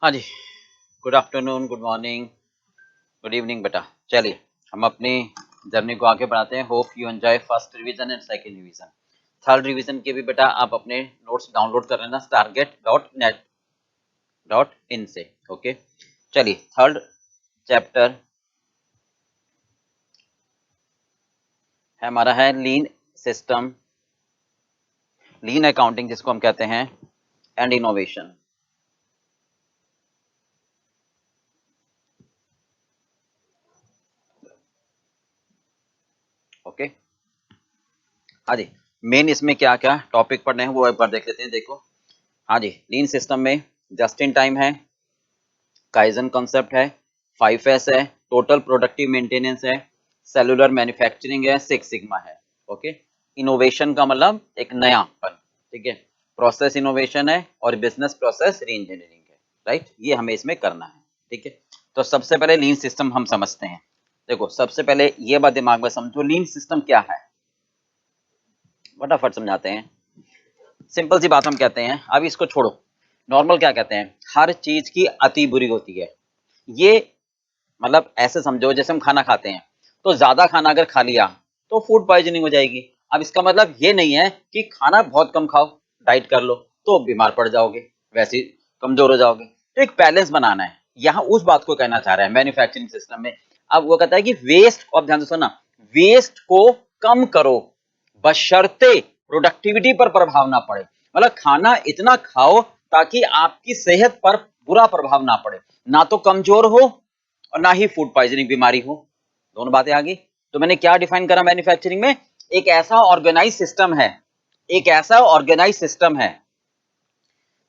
हाँ जी, good afternoon, good morning, good evening बेटा। चलिए हम अपनी जर्नी को आगे बढ़ाते हैं। Hope you enjoy first revision and second revision. Third revision के भी बेटा आप अपने नोट्स डाउनलोड कर लेना target.net.in से। ओके, चलिए थर्ड चैप्टर है हमारा है लीन सिस्टम, लीन अकाउंटिंग जिसको हम कहते हैं, एंड इनोवेशन। ओके, हाँ जी, मेन इसमें क्या क्या टॉपिक पढ़ने हैं वो एक बार देख लेते हैं। देखो, हाँ जी, लीन सिस्टम में जस्ट इन टाइम है, काइजन कॉन्सेप्ट है, 5S है, टोटल प्रोडक्टिव मेंटेनेंस है, सेलुलर मैन्युफैक्चरिंग है, सिक्स सिग्मा है। ओके, इनोवेशन का मतलब एक नयापन, ठीक है, प्रोसेस इनोवेशन है और बिजनेस प्रोसेस री इंजीनियरिंग है। राइट, ये हमें इसमें करना है। ठीक है, तो सबसे पहले लीन सिस्टम हम समझते हैं। देखो, सबसे पहले ये बात दिमाग में समझो, लीन सिस्टम क्या है, फटाफट समझाते हैं। सिंपल सी बात हम कहते हैं, अब इसको छोड़ो, नॉर्मल क्या कहते हैं, हर चीज की अति बुरी होती है। ये मतलब ऐसे समझो, जैसे हम खाना खाते हैं तो ज्यादा खाना अगर खा लिया तो फूड पॉइजनिंग हो जाएगी। अब इसका मतलब ये नहीं है कि खाना बहुत कम खाओ, डाइट कर लो तो बीमार पड़ जाओगे, वैसे ही कमजोर हो जाओगे। तो एक बैलेंस बनाना है, यहाँ उस बात को कहना चाह रहा है मैन्युफैक्चरिंग सिस्टम में। अब वो कहता है कि वेस्ट, अब ध्यान से सुनना, वेस्ट को कम करो बशर्ते प्रोडक्टिविटी पर प्रभाव ना पड़े। मतलब खाना इतना खाओ ताकि आपकी सेहत पर बुरा प्रभाव ना पड़े, ना तो कमजोर हो और ना ही फूड पॉइजनिंग बीमारी हो। दोनों बातें आ गई। तो मैंने क्या डिफाइन करा मैन्युफैक्चरिंग में, एक ऐसा ऑर्गेनाइज सिस्टम है, एक ऐसा ऑर्गेनाइज सिस्टम है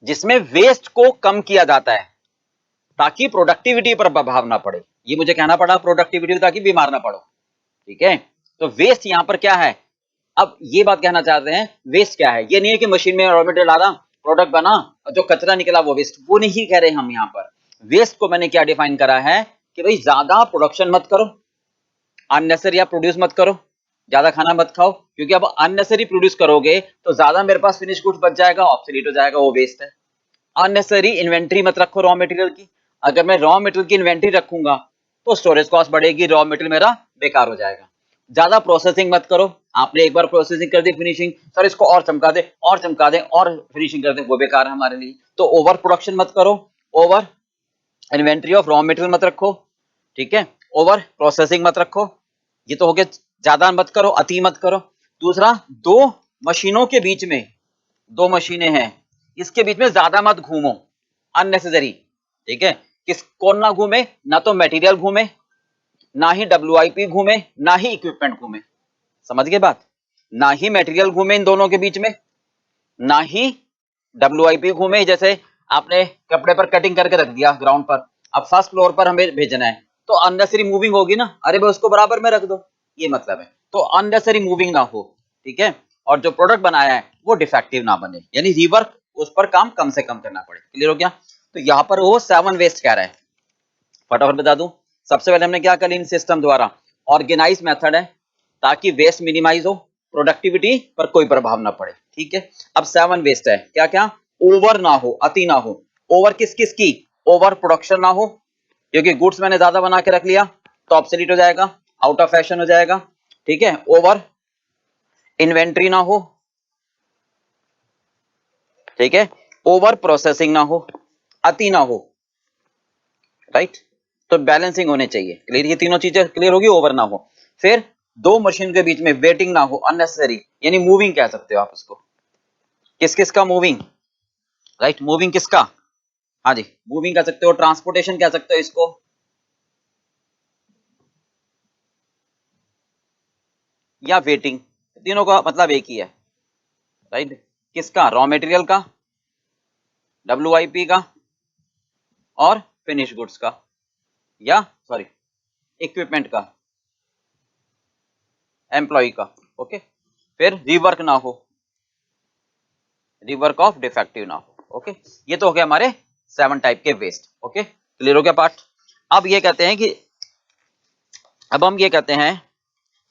जिसमें वेस्ट को कम किया जाता है ताकि प्रोडक्टिविटी पर प्रभाव ना पड़े। ये मुझे कहना पड़ा, प्रोडक्टिविटी ताकि बीमार ना पड़ो। ठीक है, तो वेस्ट यहां पर क्या है, अब ये बात कहना चाहते हैं, वेस्ट क्या है, ये नहीं है कि मशीन में रॉ मटेरियल डाला, प्रोडक्ट बना, जो कचरा निकला वो वेस्ट, वो नहीं कह रहे हम यहाँ पर। वेस्ट को मैंने क्या डिफाइन करा है कि भाई ज्यादा प्रोडक्शन मत करो, अननेसेसरी आप प्रोड्यूस मत करो, ज्यादा खाना मत खाओ, क्योंकि अब अननेसेसरी प्रोड्यूस करोगे तो ज्यादा मेरे पास फिनिश गुड्स बच जाएगा, ऑब्सोलीट हो जाएगा, वो वेस्ट है। अननेसेसरी इन्वेंट्री मत रखो रॉ मटेरियल की, अगर मैं रॉ मटेरियल की इन्वेंट्री रखूंगा तो स्टोरेज कॉस्ट बढ़ेगी, रॉ मटेरियल मेरा बेकार हो जाएगा। ज्यादा प्रोसेसिंग मत करो, आपने एक बार प्रोसेसिंग कर दी, फिनिशिंग, सर इसको और चमका दे और चमका दे और फिनिशिंग कर दे, वो बेकार है हमारे लिए। तो ओवर प्रोडक्शन मत करो, over inventory of raw material मत रखो, ठीक है, ओवर प्रोसेसिंग मत रखो, ये तो हो गया, ज्यादा मत करो, अति मत करो। दूसरा, दो मशीनों के बीच में, दो मशीनें हैं, इसके बीच में ज्यादा मत घूमो, अननेसेसरी। ठीक है, किस कौन ना घूमे, ना तो मटेरियल घूमे, ना ही WIP घूमे, ना ही इक्विपमेंट घूमे। समझ गए बात, ना ही मटेरियल घूमे इन दोनों के बीच में, ना ही WIP घूमे। जैसे आपने कपड़े पर कटिंग करके रख दिया ग्राउंड पर, अब फर्स्ट फ्लोर पर हमें भेजना है तो अननेसेसरी मूविंग होगी ना, अरे भाई उसको बराबर में रख दो, ये मतलब है। तो अननेसेसरी मूविंग ना हो, ठीक है, और जो प्रोडक्ट बनाया है वो डिफेक्टिव ना बने, यानी रिवर्क, उस पर काम कम से कम करना पड़े। क्लियर हो गया? तो यहाँ पर वो 7 वेस्ट कह रहा है, फटाफट बता दूं। सबसे पहले हमने क्या कर, इन सिस्टम द्वारा ऑर्गेनाइज मेथड है ताकि वेस्ट मिनिमाइज हो, प्रोडक्टिविटी पर कोई प्रभाव ना पड़े। ठीक है, अब 7 वेस्ट है, क्या क्या, ओवर ना हो, अति ना हो। ओवर किस किस की, ओवर प्रोडक्शन ना हो, क्योंकि गुड्स मैंने ज्यादा बना के रख लिया तो ऑब्सोलीट हो जाएगा, आउट ऑफ फैशन हो जाएगा। ठीक है, ओवर इन्वेंट्री ना हो, ठीक है, ओवर प्रोसेसिंग ना हो, अति ना हो। राइट, तो बैलेंसिंग होने चाहिए। क्लियर, ये तीनों चीजें क्लियर होगी, ओवर ना हो। फिर दो मशीन के बीच में वेटिंग ना हो, अननेसेसरी, यानी मूविंग कह सकते हो आप इसको। किस किस का मूविंग, राइट, मूविंग किसका, हाँ जी, मूविंग कह सकते हो, ट्रांसपोर्टेशन कह सकते हो इसको, या वेटिंग, तीनों का मतलब एक ही है। राइट, किसका, रॉ मटेरियल का, WIP का, और फिनिश गुड्स का, या सॉरी इक्विपमेंट का, एम्प्लॉय का। ओके, फिर रिवर्क ना हो, रिवर्क ऑफ डिफेक्टिव ना हो। ओके, ये तो हो गया हमारे 7 टाइप के वेस्ट। ओके, क्लियर हो गया पार्ट। अब ये कहते हैं कि, अब हम ये कहते हैं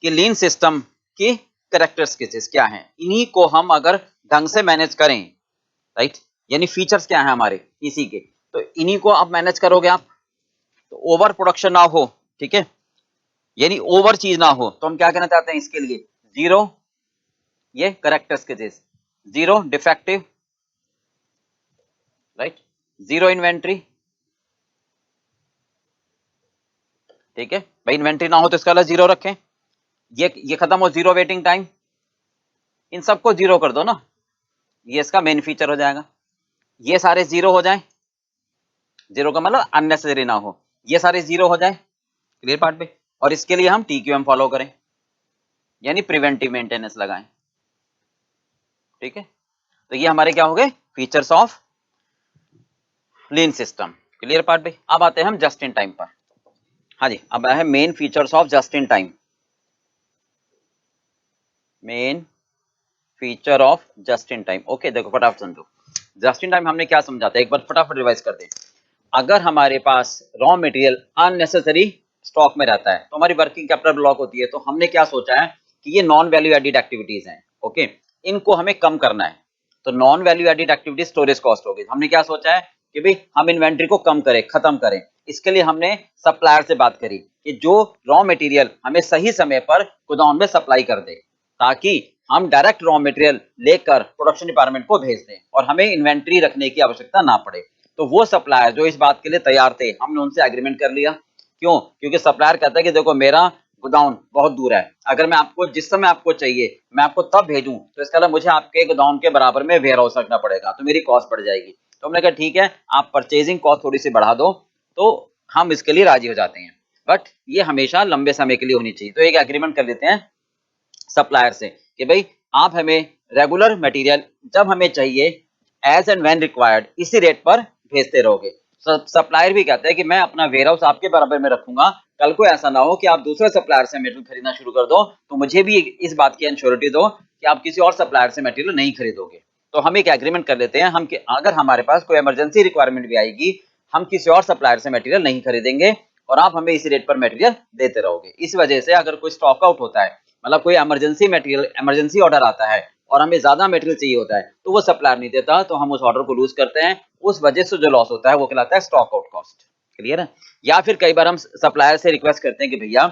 कि लीन सिस्टम की कैरेक्टरिस्टिक्स क्या हैं, इन्हीं को हम अगर ढंग से मैनेज करें, राइट, यानी फीचर्स क्या हैं हमारे इसी के, तो इन्हीं को आप मैनेज करोगे आप, तो ओवर प्रोडक्शन ना हो, ठीक है, यानी ओवर चीज ना हो। तो हम क्या कहना चाहते हैं इसके लिए, जीरो, ये करेक्टर्स के case, zero defective, right, zero inventory, ठीक है भाई, इन्वेंट्री ना हो तो इसका जीरो रखें, ये खत्म हो, जीरो वेटिंग टाइम, इन सबको जीरो कर दो ना, ये इसका मेन फीचर हो जाएगा। ये सारे जीरो हो जाए, जीरो का मतलब अननेसेसरी ना हो, ये सारे जीरो हो जाए, क्लियर पार्ट पे, और इसके लिए हम TQM फॉलो करें, यानी प्रिवेंटिव मेंटेनेंस लगाएं, ठीक है। तो ये हमारे क्या हो गए features of lean system, clear part पे। अब आते हैं हम जस्ट इन टाइम पर। हाँ जी, अब है main features of just in time, main feature of just in time. Okay, देखो फटाफट समझो, जस्ट इन टाइम हमने क्या समझा था, एक बार फटाफट रिवाइज कर दें। अगर हमारे पास रॉ मटेरियल अननेसेसरी स्टॉक में रहता है तो हमारी वर्किंग कैपिटल ब्लॉक होती है, तो हमने क्या सोचा है कि ये नॉन वैल्यू एडिड एक्टिविटीज हैं, ओके, इनको हमें कम करना है। तो non value added activities storage cost होगी। हमने क्या सोचा है कि भाई हम इन्वेंट्री को कम करें, खत्म करें। इसके लिए हमने सप्लायर से बात करी कि जो रॉ मटेरियल हमें सही समय पर गोदाम में सप्लाई कर दे, ताकि हम डायरेक्ट रॉ मटेरियल लेकर प्रोडक्शन डिपार्टमेंट को भेज दें और हमें इन्वेंट्री रखने की आवश्यकता ना पड़े। तो वो सप्लायर जो इस बात के लिए तैयार थे, हमने उनसे एग्रीमेंट कर लिया। क्यों? क्योंकि सप्लायर कहता है कि देखो मेरा गोदाउन बहुत दूर है, अगर मैं आपको जिस समय आपको चाहिए मैं आपको तब भेजूं तो इसका मतलब मुझे आपके गोदाउन के बराबर में वेयर हाउस रखना पड़ेगा, तो मेरी कॉस्ट बढ़ जाएगी। तो हमने कहा ठीक है, आप परचेजिंग कॉस्ट थोड़ी सी बढ़ा दो, तो हम इसके लिए राजी हो जाते हैं, बट ये हमेशा लंबे समय के लिए होनी चाहिए। तो एक एग्रीमेंट कर लेते हैं सप्लायर से कि भाई आप हमें रेगुलर मटेरियल जब हमें चाहिए एज एंड व्हेन रिक्वायर्ड इसी रेट पर भेजते रहोगे। सप्लायर भी कहता है कि मैं अपना वेयर हाउस आपके बराबर में रखूंगा, कल को ऐसा ना हो कि आप दूसरे सप्लायर से मटेरियल खरीदना शुरू कर दो, तो मुझे भी इस बात की इंश्योरिटी दो कि आप किसी और सप्लायर से मटेरियल नहीं खरीदोगे। तो हम एक एग्रीमेंट कर लेते हैं, हम कि अगर हमारे पास कोई इमरजेंसी रिक्वायरमेंट भी आएगी, हम किसी और सप्लायर से मटेरियल नहीं खरीदेंगे और आप हमें इसी रेट पर मटेरियल देते रहोगे। इस वजह से अगर कोई स्टॉक आउट होता है, मतलब कोई इमरजेंसी मटेरियल, इमरजेंसी ऑर्डर आता है और हमें ज्यादा मटेरियल चाहिए होता है, तो वो सप्लायर नहीं देता, तो हम उस ऑर्डर को लूज करते हैं। उस वजह से जो लॉस होता है वो कहलाता है स्टॉक आउट कॉस्ट, क्लियर है। या फिर कई बार हम सप्लायर से रिक्वेस्ट करते हैं कि भैया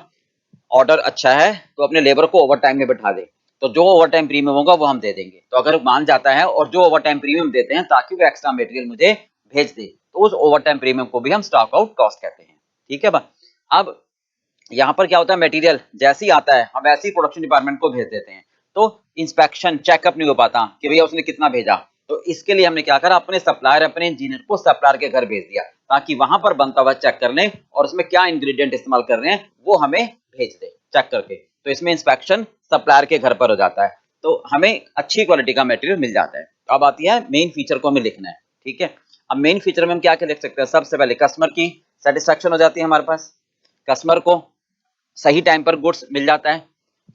ऑर्डर अच्छा है तो अपने लेबर को ओवर टाइम में बैठा दे, तो जो ओवर टाइम प्रीमियम होगा वो हम दे देंगे। तो अगर मान जाता है और जो ओवर टाइम प्रीमियम देते हैं ताकि वो एक्स्ट्रा मटेरियल मुझे भेज दे, तो उस ओवर टाइम प्रीमियम को भी हम स्टॉक आउट कॉस्ट कहते हैं, ठीक है। अब यहाँ पर क्या होता है, मटेरियल जैसे ही आता है हम वैसे ही प्रोडक्शन डिपार्टमेंट को भेज देते हैं, तो इंस्पेक्शन चेकअप नहीं हो पाता कि भैया उसने कितना भेजा। तो इसके लिए हमने क्या करा, अपने सप्लायर, अपने इंजीनियर को सप्लायर के घर भेज दिया ताकि वहां पर बनता हुआ चेक कर लें और उसमें क्या इंग्रेडिएंट इस्तेमाल कर रहे हैं वो हमें भेज दे चेक करके। तो इसमें इंस्पेक्शन सप्लायर के घर पर हो जाता है, तो हमें अच्छी क्वालिटी का मटेरियल मिल जाता है। तो अब आती है मेन फीचर को हमें लिखना है, ठीक है। अब मेन फीचर में हम क्या क्या लिख सकते हैं, सबसे पहले कस्टमर की सेटिस्फेक्शन हो जाती है हमारे पास, कस्टमर को सही टाइम पर गुड्स मिल जाता है।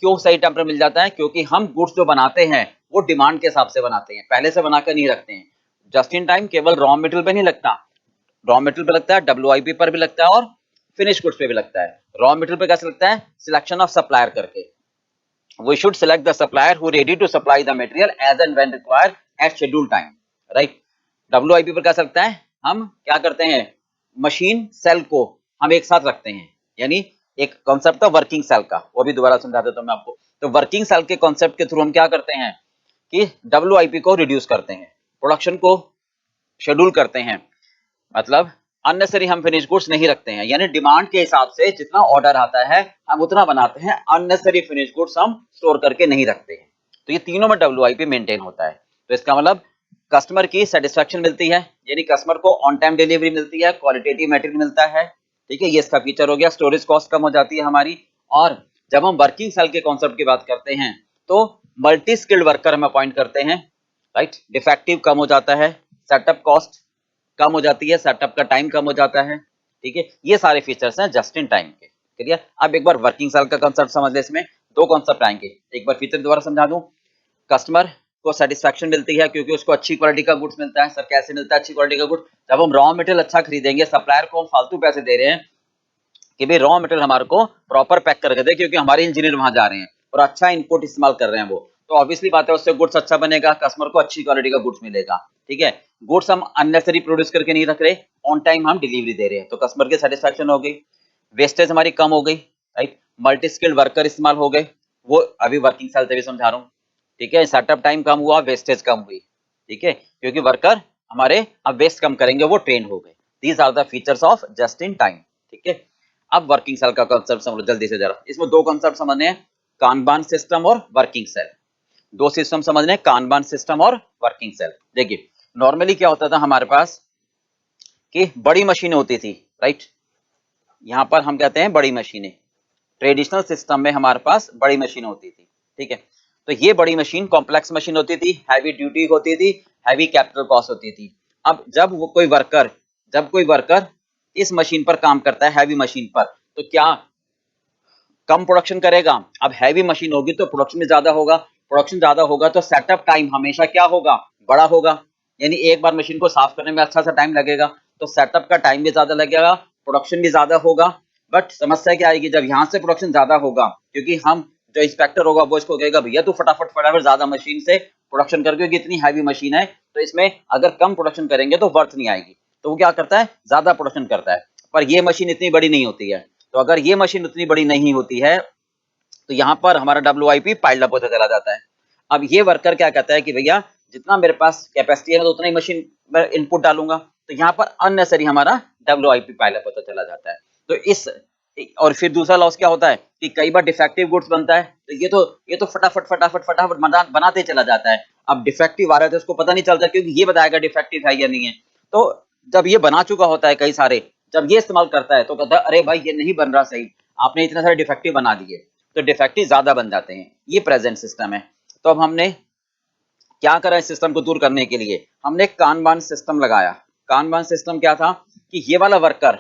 क्यों सही टाइम पर मिल जाता है? क्योंकि हम गुड्स जो बनाते हैं वो डिमांड के हिसाब से बनाते हैं, पहले से बनाकर नहीं रखते हैं। जस्ट इन टाइम केवल रॉ मटेरियल पे नहीं लगता, रॉ मटेरियल पे लगता है, WIP पर भी लगता है और फिनिश गुड्स पे भी लगता है। रॉ मटेरियल पे कैसे लगता है? सिलेक्शन ऑफ सप्लायर करके, we should select the supplier who ready to supply the material as and when required at scheduled time, right। WIP पर क्या सकता है, हम क्या करते हैं, मशीन सेल को हम एक साथ रखते हैं, यानी एक कॉन्सेप्ट था वर्किंग सेल का, वो भी दोबारा समझा देता हूं मैं आपको। तो वर्किंग सेल के कॉन्सेप्ट के थ्रू हम क्या करते हैं कि WIP को रिड्यूस करते हैं, प्रोडक्शन को शेड्यूल करते हैं, मतलब अननेसेसरी हम फिनिश गुड्स नहीं रखते हैं, यानी डिमांड के हिसाब से जितना ऑर्डर आता है हम उतना बनाते हैं, अननेसेसरी फिनिश गुड्स हम स्टोर करके नहीं रखते हैं। तो ये तीनों में WIP मेंटेन होता है। तो इसका मतलब कस्टमर की सेटिस्फेक्शन मिलती है, यानी कस्टमर को ऑन टाइम डिलीवरी मिलती है, क्वालिटेटिव मटेरियल मिलता है, ठीक है, ये इसका फीचर हो गया। स्टोरेज कॉस्ट कम हो जाती है हमारी। और जब हम वर्किंग सेल के कॉन्सेप्ट की बात करते हैं तो मल्टी स्किल्ड वर्कर हम अपॉइंट करते हैं, राइट, डिफेक्टिव कम हो जाता है, सेटअप कॉस्ट कम हो जाती है, सेटअप का टाइम कम हो जाता है, ठीक है। ये सारे फीचर्स हैं जस्ट इन टाइम के, क्लियर। अब एक बार वर्किंग सेल का कंसेप्ट समझ ले, इसमें दो कॉन्सेप्ट आएंगे, एक बार फीचर दोबारा समझा दूं। कस्टमर को सेटिस्फेक्शन मिलती है क्योंकि उसको अच्छी क्वालिटी का गुड्स मिलता है। सर कैसे मिलता है अच्छी क्वालिटी का गुड्स? जब हम रॉ मटेरियल अच्छा खरीदेंगे, सप्लायर को हम फालतू पैसे दे रहे हैं कि भाई रॉ मटेरियल हमारे को प्रॉपर पैक करके दे, क्योंकि हमारे इंजीनियर वहां जा रहे हैं और अच्छा इनपुट इस्तेमाल कर रहे हैं वो, तो ऑब्वियसली बात है उससे गुड्स अच्छा बनेगा, कस्टमर को अच्छी क्वालिटी का गुड्स मिलेगा। ठीक है। गुड्स हम अननेसेसरी प्रोड्यूस करके नहीं रख रहे, ऑन टाइम हम डिलीवरी दे रहे हैं, तो कस्टमर की सेटिस्फैक्शन हो गई, वेस्टेज हमारी कम हो गई, राइट। मल्टी स्किल्ड वर्कर इस्तेमाल हो गए, वो अभी वर्किंग सेल से भी समझा रहा हूँ, ठीक है। सेटअप टाइम कम हुआ, वेस्टेज कम हुई, ठीक है, क्योंकि वर्कर हमारे अब वेस्ट कम करेंगे, वो ट्रेन हो गए। These are the features of just in time, ठीक है। अब वर्किंग सेल का कंसेप्ट समझो जल्दी से जरा। इसमें दो कंसेप्ट समझने हैं, कानबान सिस्टम और वर्किंग सेल। दो सिस्टम समझने, कानबान सिस्टम और वर्किंग सेल। देखिए नॉर्मली क्या होता था हमारे पास कि बड़ी मशीनें होती थी, राइट। यहां पर हम कहते हैं बड़ी मशीनें, ट्रेडिशनल सिस्टम में हमारे पास बड़ी मशीन होती थी, ठीक है। तो ये बड़ी मशीन कॉम्प्लेक्स मशीन होती थी, हैवी ड्यूटी होती थी, हैवी कैपिटल कॉस्ट होती थी। अब जब कोई वर्कर इस मशीन पर काम करता है, हैवी मशीन पर, तो क्या कम प्रोडक्शन करेगा? अब हैवी मशीन होगी तो प्रोडक्शन भी ज्यादा होगा, प्रोडक्शन ज्यादा होगा तो सेटअप टाइम हमेशा क्या होगा? बड़ा होगा। यानी एक बार मशीन को साफ करने में अच्छा सा टाइम लगेगा, तो सेटअप का टाइम भी ज्यादा लगेगा, प्रोडक्शन भी ज्यादा होगा। बट समस्या क्या आएगी? जब यहाँ से प्रोडक्शन ज्यादा होगा, क्योंकि हम जो इंस्पेक्टर होगा वो इसको कहेगा भैया तू फटाफट फटाफट ज्यादा मशीन से प्रोडक्शन कर, क्योंकि इतनी हैवी मशीन है, तो इसमें अगर कम प्रोडक्शन करेंगे तो वर्थ नहीं आएगी। तो वो क्या करता है? ज्यादा प्रोडक्शन करता है। पर ये मशीन इतनी बड़ी नहीं होती है, तो अगर ये मशीन उतनी बड़ी नहीं होती है तो यहाँ पर हमारा WIP पाइल्ड अप होता चला जाता है। अब ये वर्कर क्या कहता है कि भैया जितना मेरे पास कैपेसिटी है तो उतना ही मशीन में इनपुट डालूंगा, तो यहाँ पर अननेसेसरी हमारा WIP पाइल अप होता चला जाता है। तो इस और फिर दूसरा लॉस क्या होता है कि कई बार डिफेक्टिव गुड्स बनता है, तो ये तो फटाफट फटाफट फटाफट बनाते चला जाता है। अब डिफेक्टिव आ रहा है तो उसको पता नहीं चलता, क्योंकि ये बताएगा डिफेक्टिव है या नहीं है। तो जब ये बना चुका होता है कई सारे, जब ये इस्तेमाल करता है तो कहता है अरे भाई ये नहीं बन रहा सही, आपने इतने सारे डिफेक्टिव बना दिए, तो डिफेक्टिव ज्यादा बन जाते हैं। ये प्रेजेंट सिस्टम है। तो अब हमने क्या करा इस सिस्टम को दूर करने के लिए? हमने कानबान सिस्टम लगाया। कानबान सिस्टम क्या था कि ये वाला वर्कर,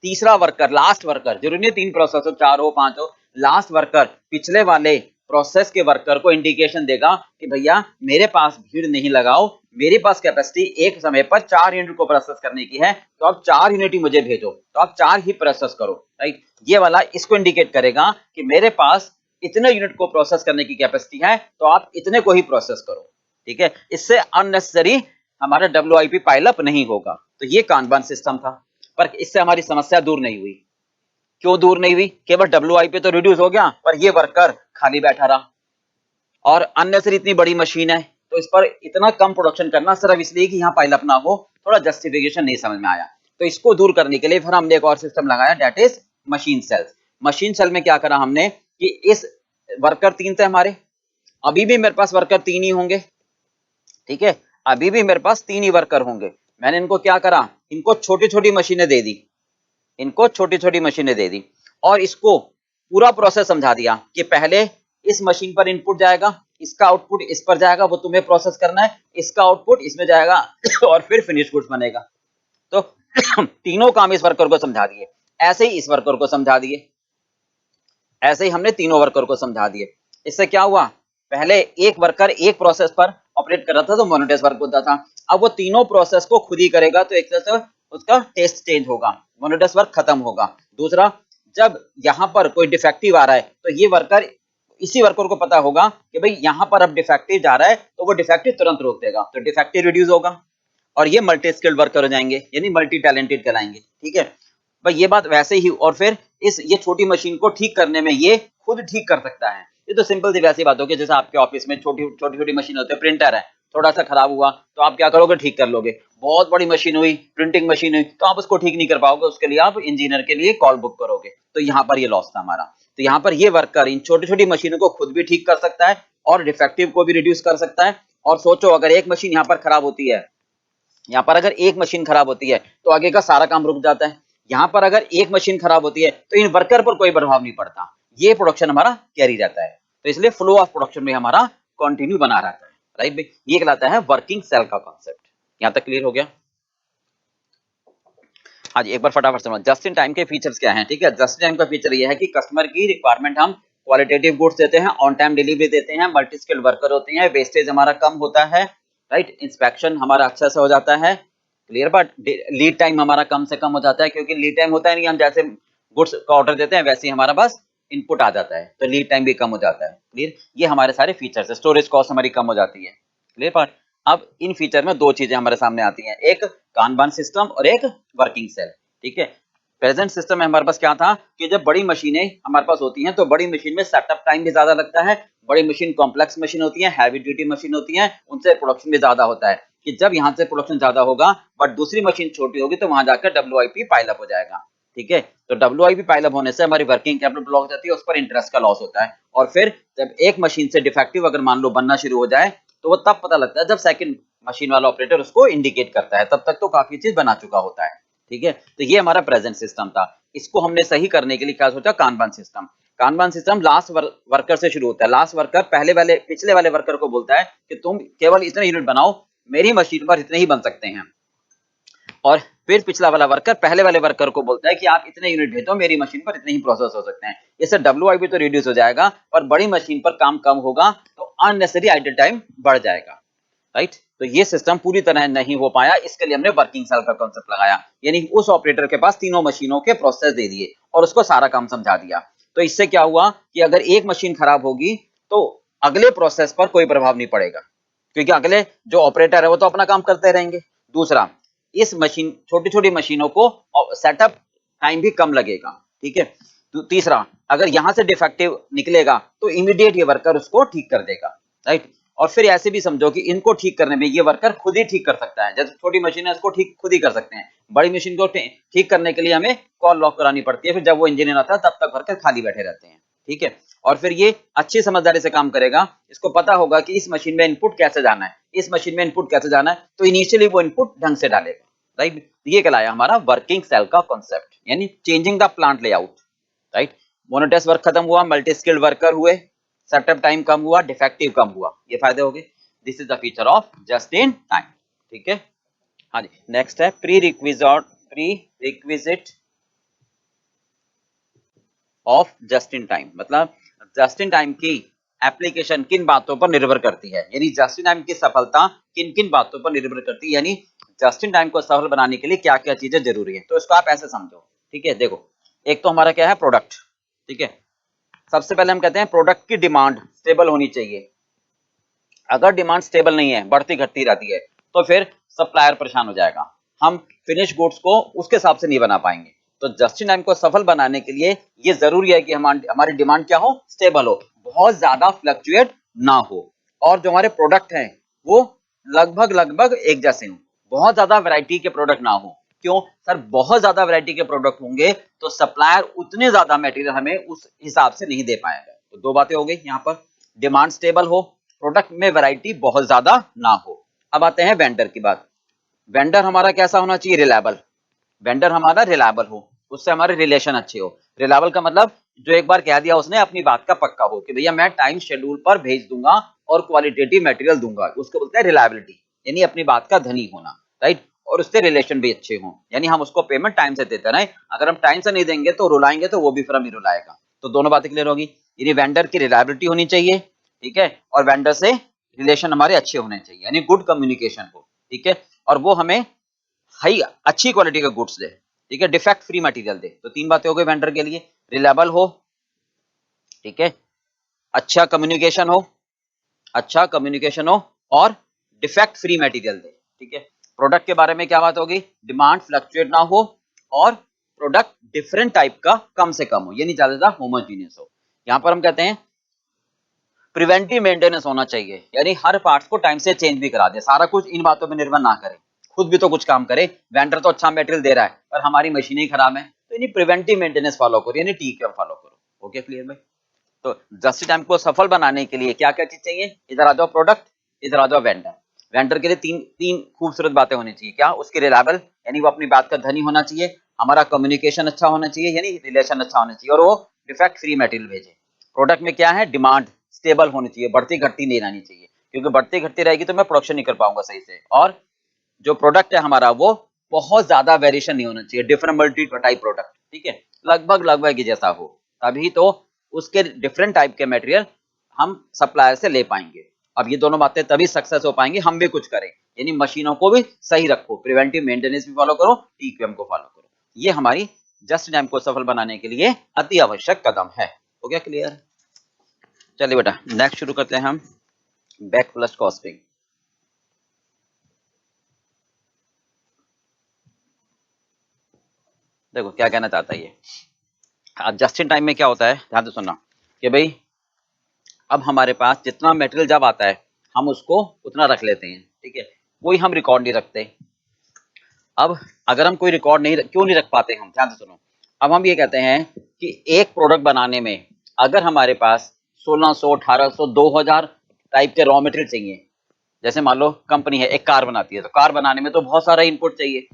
तीसरा वर्कर, लास्ट वर्कर, जरूरी नहीं 3 प्रोसेस हो, 4 हो, 5 हो, लास्ट वर्कर पिछले वाले प्रोसेस के वर्कर को इंडिकेशन देगा कि भैया मेरे पास भीड़ नहीं लगाओ, मेरे पास कैपेसिटी एक समय पर 4 यूनिट को प्रोसेस करने की है, तो आप 4 यूनिट ही मुझे भेजो, तो आप 4 ही प्रोसेस करो, राइट। ये वाला इसको इंडिकेट करेगा कि मेरे पास इतने यूनिट को प्रोसेस करने की कैपेसिटी है, तो आप इतने को ही प्रोसेस करो, ठीक है। इससे अननेसेसरी हमारा WIP पाइल अप नहीं होगा। तो ये कानबान सिस्टम था, पर इससे हमारी समस्या दूर नहीं हुई। क्यों दूर नहीं हुई? केवल WIP तो रिड्यूस हो गया, पर ये वर्कर खाली बैठा रहा। और अननेसेसरी इतनी बड़ी मशीन है, तो इस पर इतना कम प्रोडक्शन करना सिर्फ इसलिए कि यहाँ पाइल अप ना हो, थोड़ा जस्टिफिकेशन नहीं समझ में आया। तो इसको दूर करने के लिए फिर हमने एक और सिस्टम लगाया, that is machine cells. Machine cell में क्या करा हमने कि इस वर्कर 3 थे हमारे, अभी भी मेरे पास वर्कर 3 ही होंगे, ठीक है, अभी भी मेरे पास 3 ही वर्कर होंगे। मैंने इनको क्या करा? इनको छोटी छोटी मशीनें दे दी, इनको छोटी छोटी मशीनें दे दी, और इसको पूरा प्रोसेस समझा दिया कि पहले इस मशीन पर इनपुट जाएगा, इसका आउटपुट इस पर जाएगा, वो तुम्हें प्रोसेस करना है, इसका आउटपुट इसमें जाएगा और फिर फिनिश गुड्स बनेगा। तो तीनों काम इस वर्कर को समझा दिए। ऐसे ही इस वर्कर को समझा दिए, ऐसे ही हमने तीनों वर्कर को समझा दिए। इससे क्या हुआ? पहले एक वर्कर एक प्रोसेस पर ऑपरेट कर रहा था तो मोनोटोनस वर्क होता था, अब वो तीनों प्रोसेस को खुद ही करेगा, तो एक तरह से उसका टेस्ट चेंज होगा, मोनोटोनस वर्क खत्म होगा। दूसरा, जब यहाँ पर कोई डिफेक्टिव आ रहा है तो ये वर्कर, इसी वर्कर को पता होगा कि भाई यहाँ पर अब डिफेक्टिव जा रहा है, तो वो डिफेक्टिव तुरंत रोक देगा, तो डिफेक्टिव रिड्यूस होगा और ये मल्टी स्किल्ड वर्कर हो जाएंगे, यानी मल्टी टैलेंटेड कहलाएंगे, ठीक है भाई। ये बात वैसे ही, और फिर ये छोटी मशीन को ठीक करने में ये खुद ठीक कर सकता है। ये तो सिंपल सी वैसी बात होगी, जैसे आपके ऑफिस में छोटी छोटी मशीन होती है, प्रिंटर है, थोड़ा सा खराब हुआ तो आप क्या करोगे? ठीक कर लोगे। बहुत बड़ी मशीन हुई, प्रिंटिंग मशीन हुई, तो आप उसको ठीक नहीं कर पाओगे, उसके लिए आप इंजीनियर के लिए कॉल बुक करोगे। तो यहाँ पर ये लॉस था हमारा। तो यहाँ पर ये वर्कर इन छोटी छोटी मशीनों को खुद भी ठीक कर सकता है और डिफेक्टिव को भी रिड्यूस कर सकता है। और सोचो, अगर एक मशीन यहाँ पर खराब होती है, यहाँ पर अगर एक मशीन खराब होती है तो आगे का सारा काम रुक जाता है। यहाँ पर अगर एक मशीन खराब होती है तो इन वर्कर पर कोई प्रभाव नहीं पड़ता, ये प्रोडक्शन हमारा कैरी रहता है। तो इसलिए फ्लो ऑफ प्रोडक्शन में हमारा कंटिन्यू बना रहता है, राइट भाई। ये कहलाता है वर्किंग सेल का कॉन्सेप्ट। यहाँ तक क्लियर हो गया? हाँ जी, एक बार फटाफट समझ। जस्ट इन टाइम के फीचर्स क्या हैं? ठीक है, जस्ट इन टाइम का फीचर ये है कि कस्टमर की रिक्वायरमेंट हम क्वालिटेटिव गुड्स देते हैं, ऑन टाइम डिलीवरी देते हैं, मल्टी स्किल्ड वर्कर होते हैं, वेस्टेज हमारा कम होता है, राइट, इंस्पेक्शन हमारा अच्छा से हो जाता है, क्लियर। बट लीड टाइम हमारा कम से कम हो जाता है, क्योंकि लीड टाइम होता है नहीं, हम जैसे गुड्स का ऑर्डर देते हैं वैसे ही हमारा बस इनपुट आ जाता है, तो लीड टाइम भी कम हो जाता है, क्लियर। ये हमारे सारे फीचर्स है। स्टोरेज कॉस्ट हमारी कम हो जाती है, क्लियर पार्ट। अब इन फीचर में दो चीजें हमारे सामने आती हैं, एक कानबान सिस्टम और एक वर्किंग सेल। ठीक है, प्रेजेंट सिस्टम में हमारे पास क्या था कि जब बड़ी मशीनें हमारे पास होती हैं तो बड़ी मशीन में सेटअप टाइम भी ज्यादा लगता है, बड़ी मशीन कॉम्प्लेक्स मशीन होती है, हैवी ड्यूटी मशीन होती है, उनसे प्रोडक्शन भी ज्यादा होता है कि जब यहाँ से प्रोडक्शन ज्यादा होगा बट दूसरी मशीन छोटी होगी तो वहां जाकर WIP पाइल अप हो जाएगा। ठीक है, तो WIP पाइल अप होने से हमारी वर्किंग कैपिटल ब्लॉक हो जाती है, उस पर इंटरेस्ट का लॉस होता है। और फिर जब एक मशीन से डिफेक्टिव अगर मान लो बनना शुरू हो जाए तो वो तब पता लगता है जब सेकंड मशीन वाला ऑपरेटर उसको इंडिकेट करता है, तब तक तो काफी चीज बना चुका होता है। ठीक है, तो ये हमारा प्रेजेंट सिस्टम था। इसको हमने सही करने के लिए क्या सोचा, Kanban system. Kanban system last worker से शुरू होता है। लास्ट वर्कर पिछले वाले वर्कर को बोलता है कि तुम केवल इतने यूनिट बनाओ, मेरी मशीन पर इतने ही बन सकते हैं। और फिर पिछला वाला वर्कर पहले वाले वर्कर को बोलता है कि आप इतने यूनिट भेजो, मेरी मशीन पर इतने ही प्रोसेस हो सकते हैं। इससे WIP तो रिड्यूस हो जाएगा पर बड़ी मशीन पर काम कम होगा तो अननेसेसरी आइडल टाइम बढ़ जाएगा। राइट, तो ये सिस्टम पूरी तरह नहीं हो पाया, इसके लिए हमने वर्किंग सेल का कॉन्सेप्ट लगाया, यानी उस ऑपरेटर के पास तीनों मशीनों के प्रोसेस दे दिए और उसको सारा काम समझा दिया। तो इससे क्या हुआ कि अगर एक मशीन खराब होगी तो अगले प्रोसेस पर कोई प्रभाव नहीं पड़ेगा, क्योंकि अगले जो ऑपरेटर है वो तो अपना काम करते रहेंगे। दूसरा, इस मशीन छोटी छोटी मशीनों को सेटअप टाइम भी कम लगेगा। ठीक है, तो तीसरा, अगर यहां से डिफेक्टिव निकलेगा तो इमीडिएट ये वर्कर उसको ठीक कर देगा। राइट, और फिर ऐसे भी समझो कि इनको ठीक करने में ये वर्कर खुद ही ठीक कर सकता है, जैसे छोटी मशीन है उसको ठीक खुद ही कर सकते हैं, बड़ी मशीन को ठीक करने के लिए हमें कॉल लॉक करानी पड़ती है, फिर जब वो इंजीनियर आता है तब तक वर्कर खाली बैठे रहते हैं। ठीक है, और फिर ये अच्छी समझदारी से काम करेगा, इसको पता होगा कि इस मशीन में इनपुट कैसे जाना है, इस मशीन में इनपुट कैसे जाना है, तो इनिशियली वो इनपुट ढंग से डालेगा। राइट, ये कहलाया हमारा वर्किंग सेल का कॉन्सेप्ट, यानी changing the plant layout. Right, monotonous work खत्म हुआ, मल्टी स्किल्ड वर्कर हुए, सेटअप टाइम कम हुआ, डिफेक्टिव कम हुआ, ये फायदे हो गए। This is the feature of just in time. ठीक है, हाँ जी, नेक्स्ट है pre requisite of just in time. मतलब जस्ट इन टाइम की एप्लीकेशन किन बातों पर निर्भर करती है, यानी जस्ट इन टाइम की सफलता किन किन बातों पर निर्भर करती है, यानी जस्ट इन टाइम को सफल बनाने के लिए क्या क्या चीजें जरूरी है। तो इसको आप ऐसे समझो। ठीक है, देखो, एक तो हमारा क्या है, प्रोडक्ट। ठीक है, सबसे पहले हम कहते हैं प्रोडक्ट की डिमांड स्टेबल होनी चाहिए। अगर डिमांड स्टेबल नहीं है, बढ़ती घटती रहती है, तो फिर सप्लायर परेशान हो जाएगा, हम फिनिश गुड्स को उसके हिसाब से नहीं बना पाएंगे। तो जस्ट इन टाइम को सफल बनाने के लिए ये जरूरी है कि हमारी डिमांड क्या हो, स्टेबल हो, बहुत ज्यादा फ्लक्चुएट ना हो, और जो हमारे प्रोडक्ट हैं वो लगभग लगभग एक जैसे हो, बहुत ज्यादा वैरायटी के प्रोडक्ट ना हो। क्यों सर, बहुत ज्यादा वैरायटी के प्रोडक्ट होंगे तो सप्लायर उतने ज्यादा मटेरियल हमें उस हिसाब से नहीं दे पाएगा। तो दो बातें हो गई यहाँ पर, डिमांड स्टेबल हो, प्रोडक्ट में वैरायटी बहुत ज्यादा ना हो। अब आते हैं वेंडर की बात। वेंडर हमारा कैसा होना चाहिए, रिलायबल। वेंडर हमारा रिलायबल हो, उससे हमारे रिलेशन अच्छे हो। रिलायबल का मतलब जो एक बार कह दिया उसने अपनी बात का पक्का हो कि भैया मैं टाइम शेड्यूल पर भेज दूंगा और क्वालिटेटिव मटेरियल दूंगा, उसको बोलते हैं रिलायबिलिटी, यानी अपनी बात का धनी होना। राइट, और उससे रिलेशन भी अच्छे हों, यानी हम उसको पेमेंट टाइम से देते रहे। अगर हम टाइम से नहीं देंगे तो रुलाएंगे तो वो भी फिर हम ही रुलाएगा। तो दोनों बातें क्लियर होगी, यानी वेंडर की रिलायबिलिटी होनी चाहिए। ठीक है, और वेंडर से रिलेशन हमारे अच्छे होने चाहिए, यानी गुड कम्युनिकेशन हो। ठीक है, और वो हमें हाई अच्छी क्वालिटी का गुड्स दे। ठीक है, डिफेक्ट फ्री मटेरियल दे। तो तीन बातें हो गई वेंडर के लिए, रिलायबल हो, ठीक है, अच्छा कम्युनिकेशन हो, अच्छा कम्युनिकेशन हो, और डिफेक्ट फ्री मटेरियल दे। ठीक है, प्रोडक्ट के बारे में क्या बात होगी, डिमांड फ्लक्चुएट ना हो और प्रोडक्ट डिफरेंट टाइप का कम से कम हो, यानी ज्यादा होमोजीनियस हो। यहां पर हम कहते हैं प्रिवेंटिव मेंटेनेंस होना चाहिए, यानी हर पार्ट्स को टाइम से चेंज भी करा दे, सारा कुछ इन बातों पर निर्भर ना करे, खुद भी तो कुछ काम करे। वेंडर तो अच्छा मटेरियल दे रहा है पर हमारी मशीनें ही खराब है, तो यानी प्रिवेंटिव मेंटेनेंस फॉलो करो, यानी TQM फॉलो करो। ओके, क्लियर भाई। तो जस्ट इन टाइम को सफल बनाने के लिए क्या क्या चीज चाहिए, इधर आ जाओ प्रोडक्ट, इधर आ जाओ वेंडर। वेंडर के लिए तीन तीन खूबसूरत बातें होनी चाहिए, क्या, उसकी रिलायबल, यानी वो अपनी बात का धनी होना चाहिए, हमारा कम्युनिकेशन अच्छा होना चाहिए, यानी रिलेशन अच्छा होना चाहिए, और वो डिफेक्ट फ्री मटेरियल भेजे। प्रोडक्ट में क्या है, डिमांड स्टेबल होनी चाहिए, बढ़ती घटती नहीं रहनी चाहिए, क्योंकि बढ़ती घटती रहेगी तो मैं प्रोडक्शन नहीं कर पाऊंगा सही से। और जो प्रोडक्ट है हमारा वो बहुत ज्यादा वेरिएशन नहीं होना चाहिए, डिफरेंट मल्टी टाइप प्रोडक्ट। ठीक है, लगभग लगभग ही जैसा हो, तभी तो उसके डिफरेंट टाइप के मटेरियल हम सप्लायर से ले पाएंगे। अब ये दोनों बातें तभी सक्सेस हो पाएंगी, हम भी कुछ करें, यानी मशीनों को भी सही रखो, प्रिवेंटिव मेंटेनेंस भी फॉलो करो, TQM को फॉलो करो। ये हमारी जस्ट टाइम को सफल बनाने के लिए अति आवश्यक कदम है। हो गया क्लियर। चलिए बेटा, नेक्स्ट शुरू करते हैं हम बैक फ्लश कॉस्टिंग। देखो क्या कहना चाहता है ये। अब जस्ट इन टाइम में क्या होता है, ध्यान से सुनना कि भाई अब हमारे पास जितना मटेरियल जब आता है हम उसको उतना रख लेते हैं, ठीक है, कोई हम रिकॉर्ड नहीं रखते। अब अगर हम कोई रिकॉर्ड नहीं क्यों नहीं रख पाते हम, ध्यान से सुनो। अब हम ये कहते हैं कि एक प्रोडक्ट बनाने में अगर हमारे पास 1600 1800 2000 टाइप के रॉ मटेरियल चाहिए, जैसे मान लो कंपनी है एक कार बनाती है, तो कार बनाने में तो बहुत सारा इनपुट चाहिए,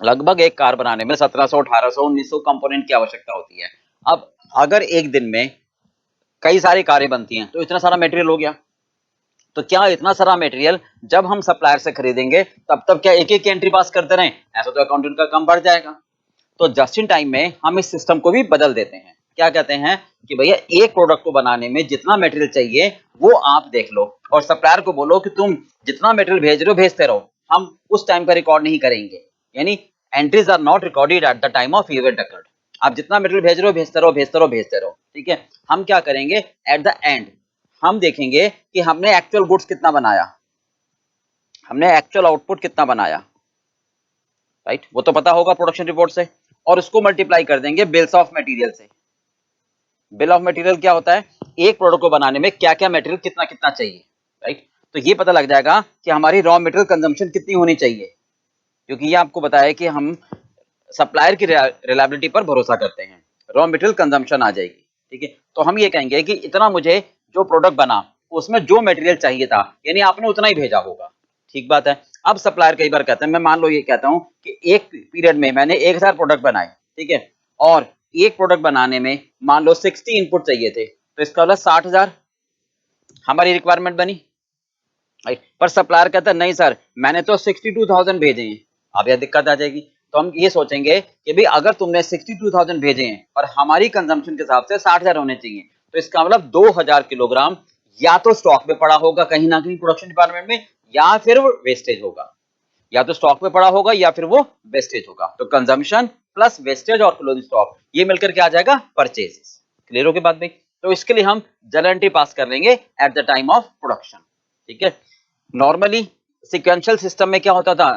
लगभग एक कार बनाने में 1700 1800 1900 कंपोनेंट की आवश्यकता होती है। अब अगर एक दिन में कई सारी कारें बनती हैं तो इतना सारा मटेरियल हो गया, तो क्या इतना सारा मटेरियल जब हम सप्लायर से खरीदेंगे तब क्या एक एक एंट्री पास करते रहें, ऐसा तो अकाउंटेंट का काम बढ़ जाएगा। तो जस्ट इन टाइम में हम इस सिस्टम को भी बदल देते हैं, क्या कहते हैं कि भैया एक प्रोडक्ट को बनाने में जितना मटेरियल चाहिए वो आप देख लो और सप्लायर को बोलो कि तुम जितना मटेरियल भेज रहे हो भेजते रहो, हम उस टाइम का रिकॉर्ड नहीं करेंगे, यानी entries are not recorded at the time of event occurred. आप जितना मटेरियल भेज रहे हो भेजते रहो भेजते रहो भेजते रहो, ठीक है। हम क्या करेंगे एट द एंड हम देखेंगे कि हमने एक्चुअल गुड्स कितना बनाया, हमने एक्चुअल आउटपुट कितना बनाया, राइट, वो तो पता होगा प्रोडक्शन रिपोर्ट से, और उसको मल्टीप्लाई कर देंगे बिल्स ऑफ मटेरियल से। बिल ऑफ मटेरियल क्या होता है, एक प्रोडक्ट को बनाने में क्या क्या मटेरियल कितना कितना चाहिए, राइट। तो ये पता लग जाएगा कि हमारी रॉ मटेरियल कंजम्पशन कितनी होनी चाहिए, क्योंकि ये आपको बताया कि हम सप्लायर की रिलायबिलिटी पर भरोसा करते हैं, रॉ मटेरियल कंजम्पशन आ जाएगी, ठीक है। तो हम ये कहेंगे कि इतना मुझे जो प्रोडक्ट बना उसमें जो मटेरियल चाहिए था, यानी आपने उतना ही भेजा होगा, ठीक बात है। अब सप्लायर कई बार कहते हैं, मैं मान लो ये कहता हूं कि एक पीरियड में मैंने 1000 प्रोडक्ट बनाए, ठीक है, और एक प्रोडक्ट बनाने में मान लो 60 इनपुट चाहिए थे, तो इसका मतलब 60,000 हमारी रिक्वायरमेंट बनी, राइट। पर सप्लायर कहता है नहीं सर मैंने तो 62,000 भेजे हैं, अब यह दिक्कत आ जाएगी। तो हम ये सोचेंगे कि भाई अगर तुमने 62,000 भेजे हैं और हमारी कंजम्पशन के हिसाब से 60,000 होने चाहिए, तो इसका मतलब 2000 किलोग्राम या तो स्टॉक में पड़ा होगा कहीं ना कहीं प्रोडक्शन डिपार्टमेंट में, या फिर वो वेस्टेज होगा, या तो स्टॉक में पड़ा होगा या फिर वो वेस्टेज होगा। तो कंजम्पशन प्लस वेस्टेज और क्लोजिंग स्टॉक ये मिलकर के आ जाएगा परचेजेस। क्लियर हो गई बात भाई। तो इसके लिए हम जर्नल एंट्री पास कर लेंगे eight the time of production, ठीक है। नॉर्मली सिक्वेंशियल सिस्टम में क्या होता था,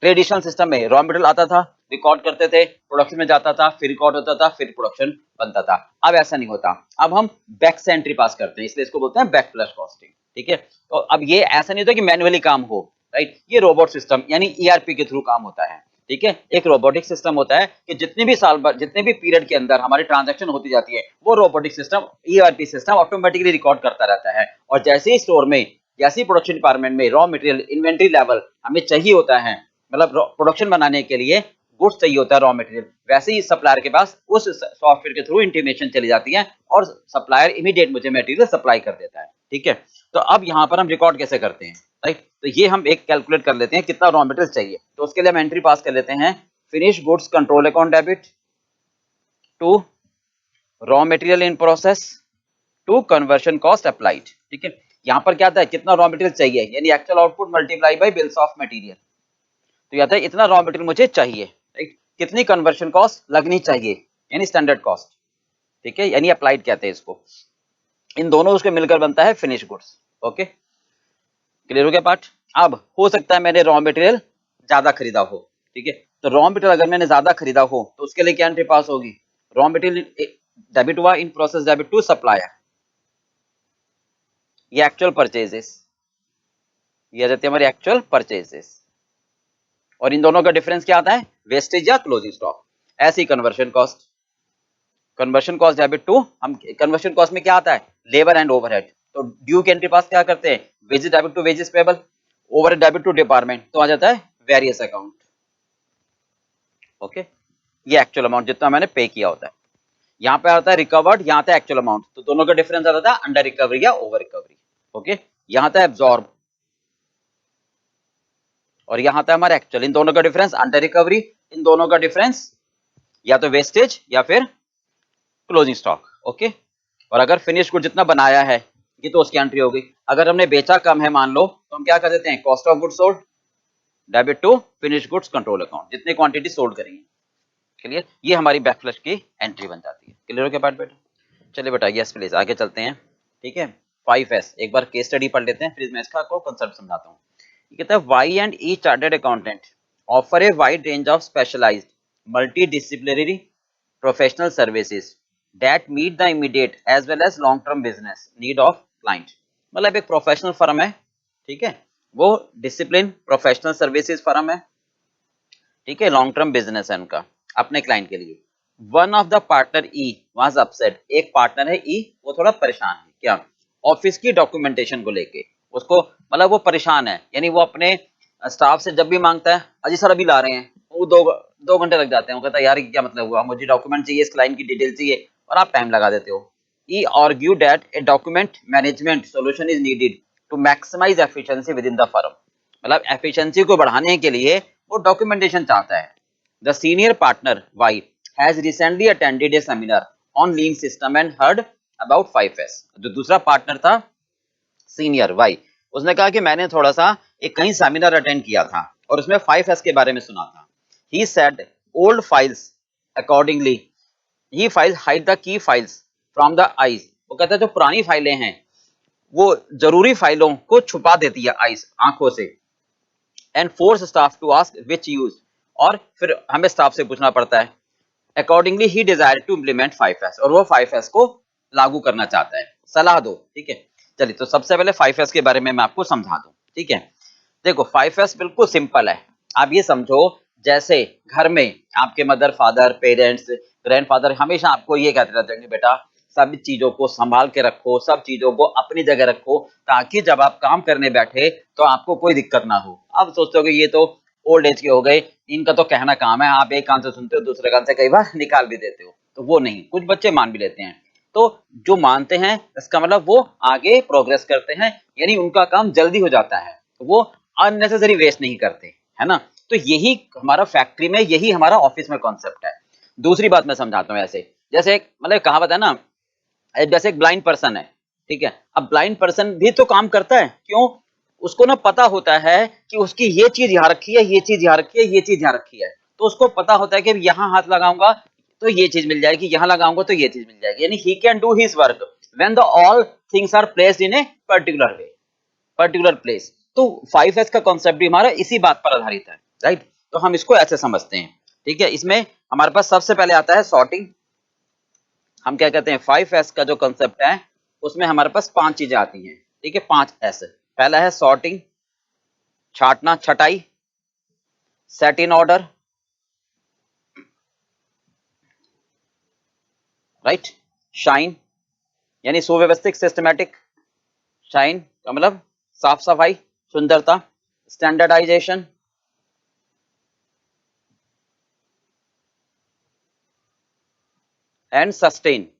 ट्रेडिशनल सिस्टम में रॉ मटेरियल आता था, रिकॉर्ड करते थे, प्रोडक्शन में जाता था, फिर रिकॉर्ड होता था, फिर प्रोडक्शन बनता था। अब ऐसा नहीं होता, अब हम बैक से एंट्री पास करते हैं, इसलिए इसको बोलते हैं बैक फ्लश कॉस्टिंग, ठीक है। तो अब ये ऐसा नहीं होता कि मैन्युअली काम हो, राइट, ये रोबोट सिस्टम यानी ईआरपी के थ्रू काम होता है, ठीक है। एक रोबोटिक सिस्टम होता है कि जितने भी साल जितने भी पीरियड के अंदर हमारी ट्रांजैक्शन होती जाती है वो robotic system ERP system automatically record करता रहता है, और जैसे ही स्टोर में जैसे ही प्रोडक्शन डिपार्टमेंट में रॉ मटेरियल इन्वेंट्री लेवल हमें चाहिए होता है, मतलब प्रोडक्शन बनाने के लिए गुड्स चाहिए होता है रॉ मटेरियल, वैसे ही सप्लायर के पास उस सॉफ्टवेयर के थ्रू इंटीमेशन चली जाती है और सप्लायर इमीडिएट मुझे मटेरियल सप्लाई कर देता है, ठीक है। तो अब यहाँ पर हम रिकॉर्ड कैसे करते हैं, राइट। तो ये हम एक कैलकुलेट कर लेते हैं कितना रॉ मटेरियल चाहिए, तो उसके लिए हम एंट्री पास कर लेते हैं finish goods control account debit to raw material in process to conversion cost applied, ठीक है। यहाँ पर क्या आता है कितना रॉ मटेरियल चाहिए, यानी actual output multiply by bills of material, तो ये आता है इतना रॉ मटेरियल मुझे चाहिए, राइट, कितनी कन्वर्शन कॉस्ट लगनी चाहिए यानी स्टैंडर्ड कॉस्ट, ठीक है, यानी अप्लाइड कहते हैं इसको। इन दोनों उसके मिलकर बनता है फिनिश गुड्स। ओके, क्लियर हो गया पार्ट। अब हो सकता है मैंने रॉ मटेरियल ज्यादा खरीदा हो, ठीक है, तो रॉ मटेरियल अगर मैंने ज्यादा खरीदा हो तो उसके लिए क्या एंट्री पास होगी, रॉ मटेरियल डेबिट हुआ in process debit to supplier, ये एक्चुअल परचेजेस, ये आ जाती है हमारी एक्चुअल परचेजेस, और इन दोनों का डिफरेंस क्या आता है वेस्टेज या क्लोजिंग स्टॉक। ऐसी conversion cost, conversion cost debit to, हम कन्वर्शन कॉस्ट में क्या आता है लेबर एंड ओवरहेड, तो ड्यू के एंट्री पास क्या करते हैं wages debit to wages payable, overhead debit to department, तो आ जाता है वेरियस अकाउंट। ओके, ये एक्चुअल अमाउंट जितना मैंने पे किया होता है, यहाँ पे आता है रिकवर्ड, यहाँ आता है एक्चुअल अमाउंट, तो दोनों का डिफरेंस आता था अंडर रिकवरी या ओवर रिकवरी। ओके, यहाँ आता है एब्जॉर्ब और यहाँ आता है हमारा एक्चुअल, इन दोनों का डिफरेंस अंडर रिकवरी, इन दोनों का डिफरेंस या तो वेस्टेज या फिर क्लोजिंग स्टॉक। ओके, और अगर फिनिश गुड जितना बनाया है ये तो उसकी एंट्री हो गई। अगर हमने बेचा कम है मान लो तो हम क्या कर देते हैं cost of goods sold debit to finish goods control account, जितनी क्वांटिटी सोल्ड करेंगे। क्लियर, ये हमारी बैकफ्लश की एंट्री बन जाती है। क्लियर हो गया पार्ट बेटा। चलिए बेटा यस प्लीज आगे चलते हैं, ठीक है। 5S एक बार केस स्टडी पढ़ लेते हैं फिर मैं इसका आपको कंसेप्ट समझाता हूँ। ये कहता है Y and E chartered accountant offer a wide range of specialised multidisciplinary professional services that meet the immediate as well as long term business need of client। मतलब एक प्रोफेशनल फर्म है, ठीक है, वो डिसिप्लिन प्रोफेशनल सर्विसेज फर्म है, ठीक है, long term business है उनका अपने क्लाइंट के लिए। One of the partner E was upset, एक पार्टनर है ई, वो थोड़ा परेशान है, क्या, ऑफिस की डॉक्यूमेंटेशन को लेके, उसको मतलब वो परेशान है, यानी वो अपने स्टाफ से जब भी मांगता है, अजी सर अभी ला रहे हैं, वो दो घंटे लग जाते हैं, वो कहता है यार क्या मतलब हुआ, मुझे डॉक्यूमेंट चाहिए, इस क्लाइंट की डिटेल चाहिए, और आप टाइम लगा देते हो। I argue that a document management solution is needed to maximise efficiency within the firm, मतलब एफिशिएंसी को बढ़ाने के लिए वो डॉक्यूमेंटेशन चाहता है। The senior partner Y has recently attended a seminar on lean system and heard about 5S। जो दूसरा पार्टनर था सीनियर वाई, उसने कहा कि मैंने थोड़ा सा एक कहीं सेमिनार अटेंड किया था और उसमें 5S के बारे में सुना था। He said old files accordingly he file hide the key files from the eyes, वो कहता है जो पुरानी फाइलें हैं वो जरूरी फाइलों को छुपा देती है आईज, आंखों से, and force staff to ask which use, और फिर हमें स्टाफ से पूछना पड़ता है। अकॉर्डिंगली ही डिजायर टू इम्प्लीमेंट 5S, और वो 5S को लागू करना चाहता है, सलाह दो, ठीक है। चलिए तो सबसे पहले 5S के बारे में मैं आपको समझा दूं, ठीक है। देखो 5S बिल्कुल सिंपल है, आप ये समझो जैसे घर में आपके मदर फादर पेरेंट्स ग्रैंडफादर हमेशा आपको ये कहते रहते हैं कि बेटा सभी चीजों को संभाल के रखो, सब चीजों को अपनी जगह रखो, ताकि जब आप काम करने बैठे तो आपको कोई दिक्कत ना हो। आप सोचते हो कि ये तो ओल्ड एज के हो गए, इनका तो कहना काम है, आप एक कान से सुनते हो दूसरे कान से कई बार निकाल भी देते हो, तो वो नहीं, कुछ बच्चे मान भी लेते हैं। तो जो मानते हैं इसका मतलब वो आगे प्रोग्रेस करते हैं, यानी उनका काम जल्दी हो जाता है, वो अननेसेसरी वेस्ट नहीं करते, है ना। तो यही हमारा फैक्ट्री में, यही हमारा ऑफिस में कॉन्सेप्ट है। दूसरी बात मैं समझाता हूँ, ऐसे जैसे एक मतलब कहावत है ना, जैसे एक ब्लाइंड पर्सन है, ठीक है, अब ब्लाइंड पर्सन भी तो काम करता है, क्यों, उसको ना पता होता है कि उसकी ये चीज यहाँ रखी है, ये चीज यहाँ रखी है, ये चीज यहाँ रखी है, तो उसको पता होता है कि यहाँ हाथ लगाऊंगा तो ये चीज मिल जाएगी, यहाँ लगाऊंगा तो ये चीज मिल जाएगी, यानी he can do his work when the all things are placed in a particular way, particular place. तो 5S का कॉन्सेप्ट भी हमारा इसी बात पर आधारित है, राइट। तो हम इसको ऐसे समझते हैं, ठीक है। इसमें हमारे पास सबसे पहले आता है सॉर्टिंग। हम क्या कहते हैं, 5S का जो कॉन्सेप्ट है उसमें हमारे पास 5 चीजें आती हैं, ठीक है, 5S। पहला है सॉर्टिंग, छाटना छटाई, set in order, right, shine यानी सुव्यवस्थित सिस्टमैटिक, शाइन का मतलब साफ सफाई सुंदरता, स्टैंडर्डाइजेशन, एंड सस्टेन,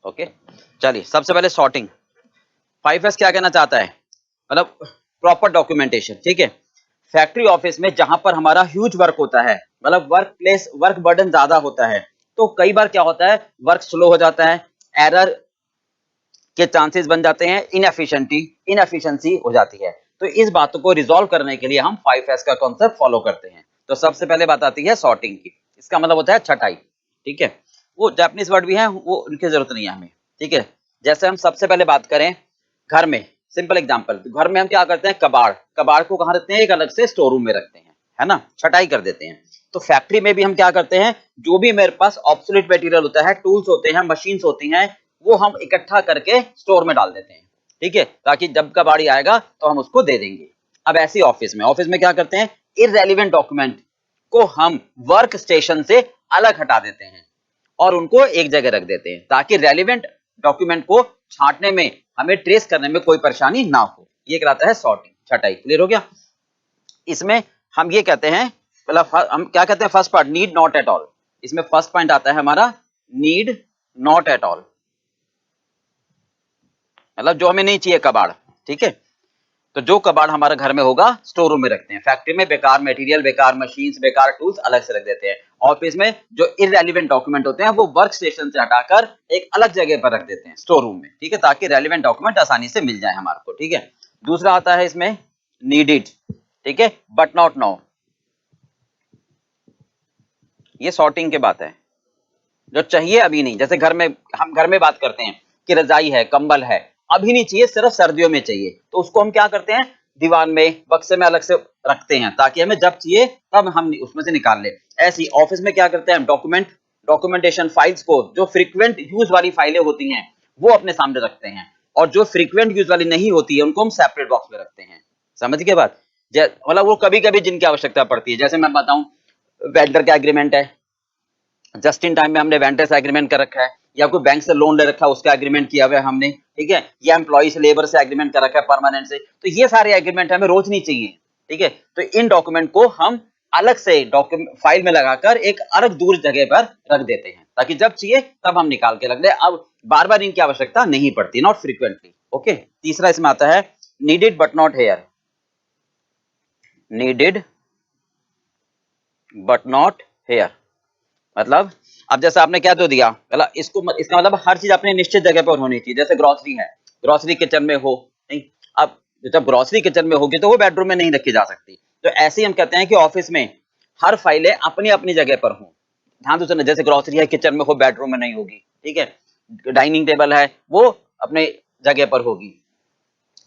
ओके। चलिए सबसे पहले सॉर्टिंग। 5S क्या कहना चाहता है, मतलब प्रॉपर डॉक्यूमेंटेशन, ठीक है। फैक्ट्री ऑफिस में जहां पर हमारा ह्यूज वर्क होता है, मतलब वर्क प्लेस वर्क बर्डन ज्यादा होता है, तो कई बार क्या होता है वर्क स्लो हो जाता है, एरर के चांसेस बन जाते हैं, इनएफिशिएंसी हो जाती है। तो इस बातों को रिजॉल्व करने के लिए हम 5S का कॉन्सेप्ट फॉलो करते हैं। तो सबसे पहले बात आती है सॉर्टिंग की, इसका मतलब होता है छटाई, ठीक है। वो जापानीज वर्ड भी है, वो उनकी जरूरत नहीं है हमें, ठीक है। जैसे हम सबसे पहले बात करें घर में, सिंपल एग्जांपल, घर में हम क्या करते हैं, कबाड़ को कहां रखते हैं, एक अलग से स्टोर रूम में रखते हैं, है ना, छटाई कर देते हैं। तो फैक्ट्री में भी हम क्या करते हैं, जो भी मेरे पास ऑब्सोल्यूट मटेरियल होता है, टूल्स होते हैं, मशीन्स होती हैं, वो हम इकट्ठा करके स्टोर में डाल देते हैं, ठीक है, ताकि जब कबाड़ी आएगा तो हम उसको दे देंगे। अब ऐसी ऑफिस में क्या करते हैं, इररेलेवेंट डॉक्यूमेंट को हम वर्क स्टेशन से अलग हटा देते हैं और उनको एक जगह रख देते हैं, ताकि रेलिवेंट डॉक्यूमेंट को छांटने में, हमें ट्रेस करने में कोई परेशानी ना हो। ये कहलाता है सॉर्टिंग, छटाई। क्लियर हो गया। इसमें हम ये कहते हैं, मतलब हम क्या कहते हैं, first part need not at all. इसमें फर्स्ट पॉइंट आता है हमारा नीड नॉट एट ऑल, मतलब जो हमें नहीं चाहिए कबाड़, ठीक है। तो जो कबाड़ हमारे घर में होगा स्टोर रूम में रखते हैं, फैक्ट्री में बेकार मटेरियल, बेकार मशीन्स, बेकार टूल्स अलग से रख देते हैं। ऑफिस में जो इररेलेवेंट डॉक्यूमेंट होते हैं वो वर्क स्टेशन से हटाकर एक अलग जगह पर रख देते हैं स्टोर रूम में, ठीक है, ताकि रेलेवेंट डॉक्यूमेंट आसानी से मिल जाए हमारे को, ठीक है। दूसरा आता है इसमें नीडेड, ठीक है, बट नॉट नाउ। ये सॉर्टिंग की बात है, जो चाहिए अभी नहीं। जैसे घर में, हम घर में बात करते हैं कि रजाई है, कंबल है, अभी नहीं चाहिए, सिर्फ सर्दियों में चाहिए, तो उसको हम क्या करते हैं, दीवान में, बक्से में अलग से रखते हैं ताकि हमें जब चाहिए तब हम उसमें से निकाल ले। ऐसे ही ऑफिस में क्या करते हैं हम, डॉक्यूमेंटेशन फाइल्स को, जो फ्रीक्वेंट यूज वाली फाइलें होती हैं वो अपने सामने रखते हैं, और जो फ्रीक्वेंट यूज वाली नहीं होती है उनको हम सेपरेट बॉक्स में रखते हैं। समझ के बात, मतलब वो कभी कभी जिनकी आवश्यकता पड़ती है, जैसे मैं बताऊं वेंडर का एग्रीमेंट है, जस्ट इन टाइम में हमने वेंडर से एग्रीमेंट कर रखा है, या कोई बैंक से लोन ले रखा है उसका एग्रीमेंट किया हुआ है हमने, ठीक है, या एम्प्लॉय से, लेबर से एग्रीमेंट कर रखा है परमानेंट से, तो ये सारे एग्रीमेंट हमें रोज नहीं चाहिए, ठीक है। तो इन डॉक्यूमेंट को हम अलग से डॉक्यूमेंट फाइल में लगाकर एक अलग दूर जगह पर रख देते हैं ताकि जब चाहिए तब हम निकाल के रख ले, अब बार बार इनकी आवश्यकता नहीं पड़ती, नॉट फ्रीक्वेंटली। ओके, तीसरा इसमें आता है needed but not here. Needed but not here मतलब, अब जैसे आपने क्या तो दिया, इसका मतलब हर चीज अपने निश्चित जगह पर होनी चाहिए। जैसे ग्रोसरी है, ग्रोसरी किचन में हो, नहीं, अब जब ग्रोसरी किचन में होगी तो वो बेडरूम में नहीं रखी जा सकती। तो ऐसे ही हम कहते हैं कि ऑफिस में हर फाइलें अपनी अपनी जगह पर हो। ध्यान दो, जैसे ग्रोसरी है किचन में हो, बेडरूम में नहीं होगी, ठीक है। डाइनिंग टेबल है वो अपने जगह पर होगी,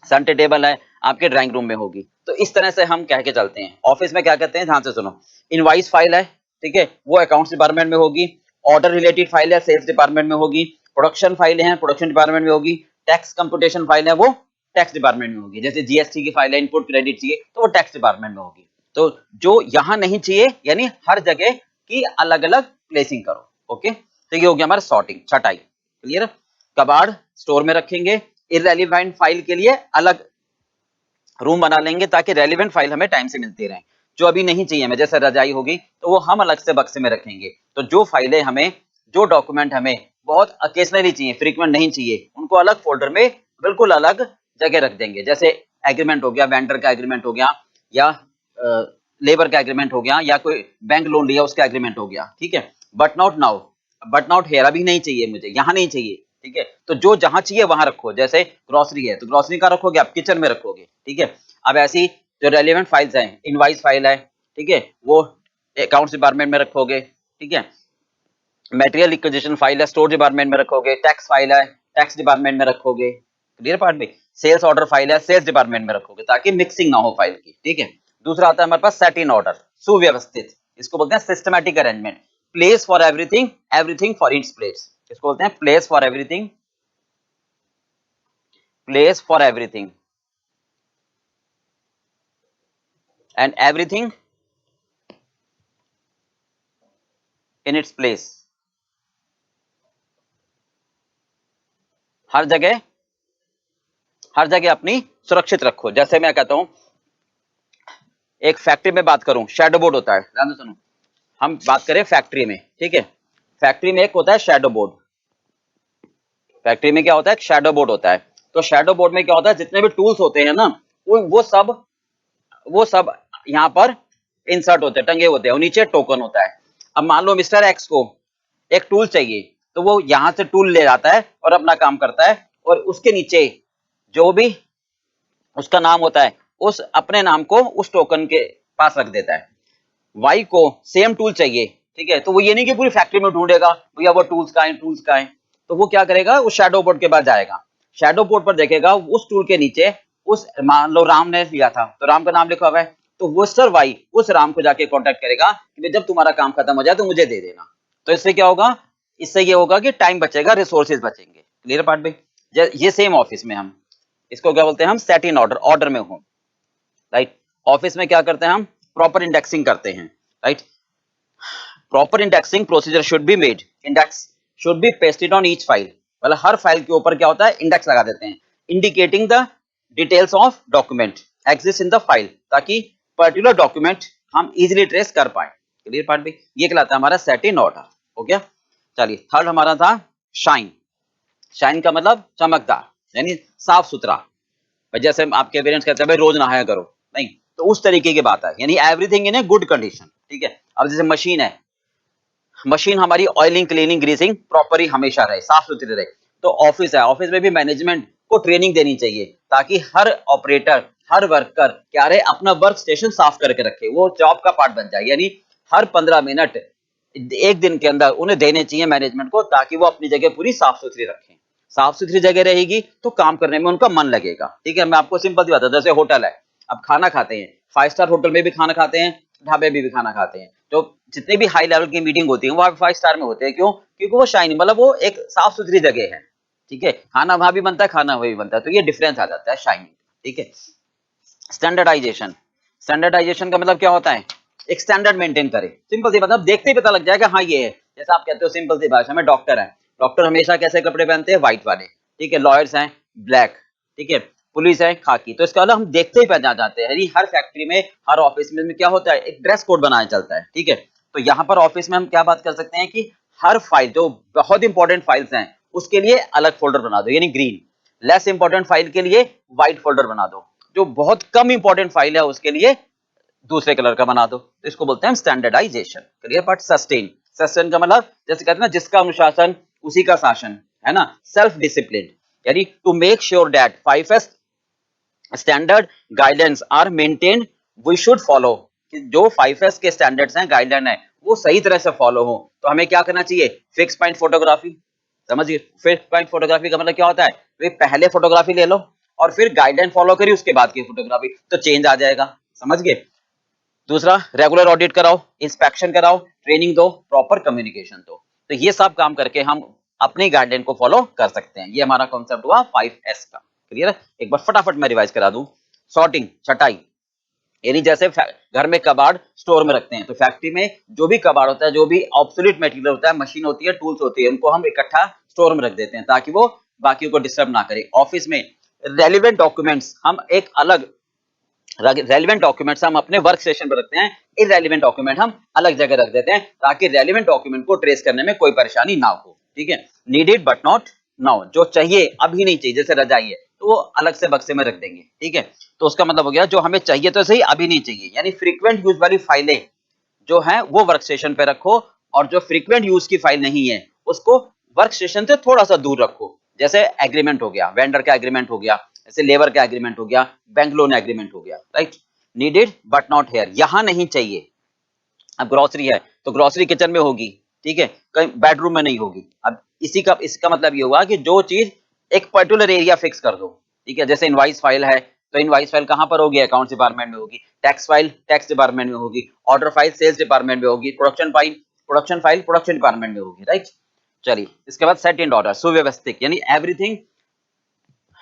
सेंटर टेबल है आपके ड्राइंग रूम में होगी। तो इस तरह से हम कह के चलते हैं। ऑफिस में क्या कहते हैं, ध्यान से सुनो, इनवॉइस फाइल है, ठीक है, वो अकाउंट्स डिपार्टमेंट में होगी। ऑर्डर रिलेटेड फाइल है, सेल्स डिपार्टमेंट में होगी। प्रोडक्शन फाइलें हैं, प्रोडक्शन डिपार्टमेंट में होगी। टैक्स कंप्यूटेशन फाइल है, वो टैक्स डिपार्टमेंट में होगी। जैसे जीएसटी की फाइल है, इनपुट क्रेडिट चाहिए तो वो टैक्स डिपार्टमेंट में होगी। तो जो यहाँ नहीं चाहिए यानी हर जगह की अलग अलग प्लेसिंग करो। ओके, तो ये हो गया हमारा सॉर्टिंग, छटाई। क्लियर। कबाड़ स्टोर में रखेंगे, इररेलेवेंट फाइल के लिए अलग रूम बना लेंगे ताकि रेलिवेंट फाइल हमें टाइम से मिलती रहे। जो अभी नहीं चाहिए हमें, जैसे रजाई होगी तो वो हम अलग से बक्से में रखेंगे। तो जो फाइलें हमें, जो डॉक्यूमेंट हमें बहुत अकेशनली चाहिए, फ्रीक्वेंट नहीं चाहिए, उनको अलग फोल्डर में बिल्कुल अलग जगह रख देंगे। जैसे एग्रीमेंट हो गया, वेंडर का एग्रीमेंट हो गया, या लेबर का एग्रीमेंट हो गया, या कोई बैंक लोन लिया उसका एग्रीमेंट हो गया, ठीक है। But not now, but not here, अभी नहीं चाहिए मुझे, यहाँ नहीं चाहिए, ठीक है। तो जो जहां चाहिए वहां रखो। जैसे ग्रोसरी है तो ग्रोसरी का रखोगे, आप किचन में रखोगे, ठीक है। अब ऐसी जो रेलिवेंट फाइल्स हैं, इनवॉइस फाइल है, ठीक है, वो अकाउंट्स डिपार्टमेंट में रखोगे, ठीक है। मटेरियल इक्विजिशन फाइल है, स्टोर डिपार्टमेंट में रखोगे। टैक्स फाइल है, टैक्स डिपार्टमेंट में रखोगे। क्लियर पार्ट में। सेल्स ऑर्डर फाइल है, सेल्स डिपार्टमेंट में रखोगे ताकि मिक्सिंग ना हो फाइल की, ठीक है। दूसरा आता है हमारे पास सेट इन ऑर्डर, सुव्यवस्थित, इसको बोलते हैं systematic arrangement. Place for everything, everything for its place, इसको बोलते हैं place for everything, place for everything and everything in its place. हर जगह अपनी सुरक्षित रखो। जैसे मैं कहता हूं, एक फैक्ट्री में बात करूं, शैडो बोर्ड होता है, ध्यान से सुनो, हम बात करें फैक्ट्री में, ठीक है। फैक्ट्री में एक होता है शैडो बोर्ड। फैक्ट्री में क्या होता है, एक शैडो बोर्ड होता है। तो शैडो बोर्ड में क्या होता है, जितने भी टूल्स होते हैं ना, वो सब यहाँ पर इंसर्ट होते हैं, टंगे होते हैं, और नीचे टोकन होता है। अब मान लो मिस्टर एक्स को एक टूल चाहिए, तो वो यहां से टूल ले जाता है और अपना काम करता है, और उसके नीचे जो भी उसका नाम होता है, उस अपने नाम को उस टोकन के पास रख देता है। वाई को सेम टूल चाहिए, ठीक है, तो वो ये नहीं कि पूरी फैक्ट्री में ढूंढेगा भैया वो टूल्स का है, तो वो क्या करेगा, उस शैडो बोर्ड के पास जाएगा, शैडो बोर्ड पर देखेगा उस टूल के नीचे, उस मान लो राम ने लिया था तो राम का नाम लिखा हुआ है, तो वो सर वाई उस राम को जाके कांटेक्ट करेगा कि जब तुम्हारा काम खत्म हो जाए तो मुझे दे देना। तो इससे क्या होगा, इससे ये होगा कि टाइम बचेगा, रिसोर्सेज बचेंगे। क्लियर पार्ट भाई। ये सेम ऑफिस में हम इसको क्या बोलते हैं, हम सेट इन ऑर्डर, ऑर्डर में हो, राइट। ऑफिस में क्या करते हैं हम, प्रॉपर इंडेक्सिंग करते हैं, right. Proper indexing procedure should be made, index should be pasted on each file, मतलब हर फाइल के ऊपर क्या होता है, इंडेक्स लगा देते हैं, indicating the details of document exist in the file, ताकि पर्टिकुलर डॉक्यूमेंट हम इजीली ट्रेस कर पाए। क्लियर पार्ट भी, ये कहलाता है हमारा सेट इन ऑर्डर। हो गया। चलिए, थर्ड हमारा था शाइन। शाइन का मतलब चमकदार, यानी साफ सुथरा। जैसे आपके पेरेंट्स कहते हैं भाई रोज नहाया करो, नहीं, तो उस तरीके की बात है, यानी everything in a good condition, ठीक है। अब जैसे मशीन है, मशीन हमारी ऑयलिंग, क्लीनिंग, ग्रीसिंग प्रॉपर ही हमेशा रहे, साफ सुथरी रहे। तो ऑफिस है, ऑफिस में भी मैनेजमेंट को ट्रेनिंग देनी चाहिए ताकि हर ऑपरेटर, हर वर्कर क्या रहे, अपना वर्क स्टेशन साफ करके रखे, वो जॉब का पार्ट बन जाए। यानी हर 15 मिनट एक दिन के अंदर उन्हें देने चाहिए मैनेजमेंट को, ताकि वो अपनी जगह पूरी साफ सुथरी रखें। साफ सुथरी जगह रहेगी तो काम करने में उनका मन लगेगा, ठीक है। मैं आपको सिंपल सी बात है, जैसे होटल है, अब खाना खाते हैं, 5 स्टार होटल में भी खाना खाते हैं, ढाबे में भी खाना खाते हैं, तो जितने भी हाई लेवल की मीटिंग होती है वो 5 स्टार में होते हैं। क्यों? क्योंकि वो शाइनी, मतलब वो एक साफ सुथरी जगह है, ठीक है, खाना वहां भी बनता है, खाना वही बनता है, तो ये डिफरेंस आ जाता है शाइनी, ठीक है। स्टैंडर्डाइजेशन, स्टैंडर्डाइजेशन का मतलब क्या होता है? एक स्टैंडर्ड मेंटेन करे, सिंपल सी, मतलब देखते ही पता लग जाएगा हाँ ये है। जैसा आप कहते हो सिंपल सी भाषा में, डॉक्टर है, डॉक्टर हमेशा कैसे कपड़े पहनते हैं? व्हाइट वाले, ठीक है। लॉयर्स हैं ब्लैक, ठीक है। पुलिस है खाकी। तो इसका मतलब हम देखते ही पहचान जाते हैं। यानी हर फैक्ट्री में, हर ऑफिस में क्या होता है? एक ड्रेस कोड बनाया चलता है, ठीक है। तो यहाँ पर ऑफिस में हम क्या बात कर सकते हैं कि हर फाइल, जो बहुत इंपॉर्टेंट फाइल्स हैं उसके लिए अलग फोल्डर बना दो, यानी ग्रीन। लेस इंपॉर्टेंट फाइल के लिए व्हाइट फोल्डर बना दो, जो बहुत कम इंपॉर्टेंट फाइल है उसके लिए दूसरे कलर का बना दो। तो इसको बोलते हैं standardisation, clear. But sustain, sustain का मतलब जैसे कहते हैं ना, जिसका अनुशासन उसी का शासन, है ना। सेल्फ डिसिप्लिन, यानी to make sure that 5S standard guidance are maintained, we should follow, कि जो 5S के स्टैंडर्ड्स हैं, गाइडलाइन है, वो सही तरह से फॉलो हो। तो हमें क्या करना चाहिए? फिक्स पॉइंट फोटोग्राफी, समझिए। फिक्स पॉइंट फोटोग्राफी का मतलब क्या होता है? वे पहले फोटोग्राफी ले लो और फिर गाइडलाइन फॉलो करिए, उसके बाद की फोटोग्राफी, तो चेंज आ जाएगा, समझ गए। दूसरा, रेगुलर ऑडिट कराओ, इंस्पेक्शन कराओ, ट्रेनिंग दो, प्रॉपर कम्युनिकेशन दो। तो ये सब काम करके हम अपनी गाइडलाइन को फॉलो कर सकते हैं। ये हमारा कॉन्सेप्ट हुआ 5S का, क्लियर है। एक बार फटाफट मैं रिवाइज करा दूं। सॉर्टिंग, छटाई, यानी जैसे घर में कबाड़ स्टोर में रखते हैं, तो फैक्ट्री में जो भी कबाड़ होता है, जो भी ऑब्सोल्यूट मटेरियल होता है, मशीन होती है, टूल्स होती है, उनको हम इकट्ठा स्टोर में रख देते हैं ताकि वो बाकियों को डिस्टर्ब ना करे। ऑफिस में रेलिवेंट डॉक्यूमेंट्स हम एक अलग, रेलिवेंट डॉक्यूमेंट्स हम अपने वर्क स्टेशन पर रखते हैं, इररेलिवेंट डॉक्यूमेंट हम अलग जगह रख देते हैं ताकि रेलिवेंट डॉक्यूमेंट को ट्रेस करने में कोई परेशानी ना हो, ठीक है। नीडेड बट नॉट नाउ, जो चाहिए अभी नहीं चाहिए, जैसे रजाई है तो वो अलग से बक्से में रख देंगे, ठीक है। तो उसका मतलब हो गया जो हमें चाहिए तो सही, अभी नहीं चाहिए, यानी फ्रीक्वेंट यूज वाली फाइलें जो है वो वर्क स्टेशन पे रखो, और जो फ्रीक्वेंट यूज की फाइल नहीं है उसको वर्क स्टेशन से थोड़ा सा दूर रखो। जैसे एग्रीमेंट हो गया, वेंडर का एग्रीमेंट हो गया, जैसे लेबर का एग्रीमेंट हो गया, बैंक लोन एग्रीमेंट हो गया, right. Needed but not here, यहां नहीं चाहिए। अब ग्रोसरी है तो ग्रोसरी किचन में होगी, ठीक है, कहीं बेडरूम में नहीं होगी। अब इसी का, इसका मतलब ये हुआ कि जो चीज एक पर्टिकुलर एरिया फिक्स कर दो, ठीक है। जैसे इनवाइस फाइल है तो इनवाइस फाइल कहां पर होगी? अकाउंट्स डिपार्टमेंट में होगी। टैक्स फाइल टैक्स डिपार्टमेंट में होगी। ऑर्डर फाइल सेल्स डिपार्टमेंट में होगी। प्रोडक्शन फाइल प्रोडक्शन डिपार्टमेंट में होगी, राइट। चलिए, इसके बाद सेट इन ऑर्डर, सुव्यवस्थित, यानी everything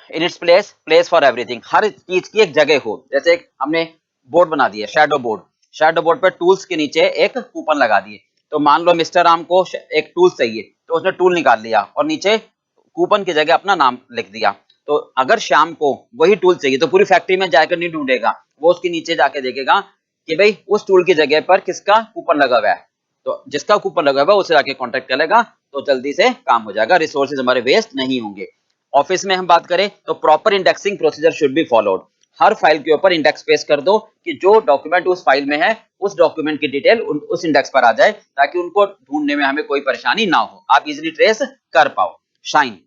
in its place, place for everything, हर चीज की एक जगह हो। जैसे हमने बोर्ड बना दिया, शैडो बोर्ड, शैडो बोर्ड पर टूल्स के नीचे एक कूपन लगा दिए। तो मान लो मिस्टर राम को एक टूल चाहिए, तो उसने टूल निकाल लिया और नीचे कूपन की जगह अपना नाम लिख दिया। तो अगर शाम को वही टूल चाहिए तो पूरी फैक्ट्री में जाकर नहीं ढूंढेगा, वो उसके नीचे जाके देखेगा कि भाई उस टूल की जगह पर किसका कूपन लगा हुआ है। तो जिसका कूपन लगा हुआ है उसे जाके कांटेक्ट करेगा, तो जल्दी से काम हो जाएगा, रिसोर्सेज हमारे वेस्ट नहीं होंगे। ऑफिस में हम बात करें तो proper indexing procedure should be followed. Her file के ऊपर इंडेक्स पेश कर दो कि जो डॉक्यूमेंट उस फाइल में है उस डॉक्यूमेंट की डिटेल उस इंडेक्स पर आ जाए, ताकि उनको ढूंढने में हमें कोई परेशानी ना हो, आप इजीली ट्रेस कर पाओ। शाइन,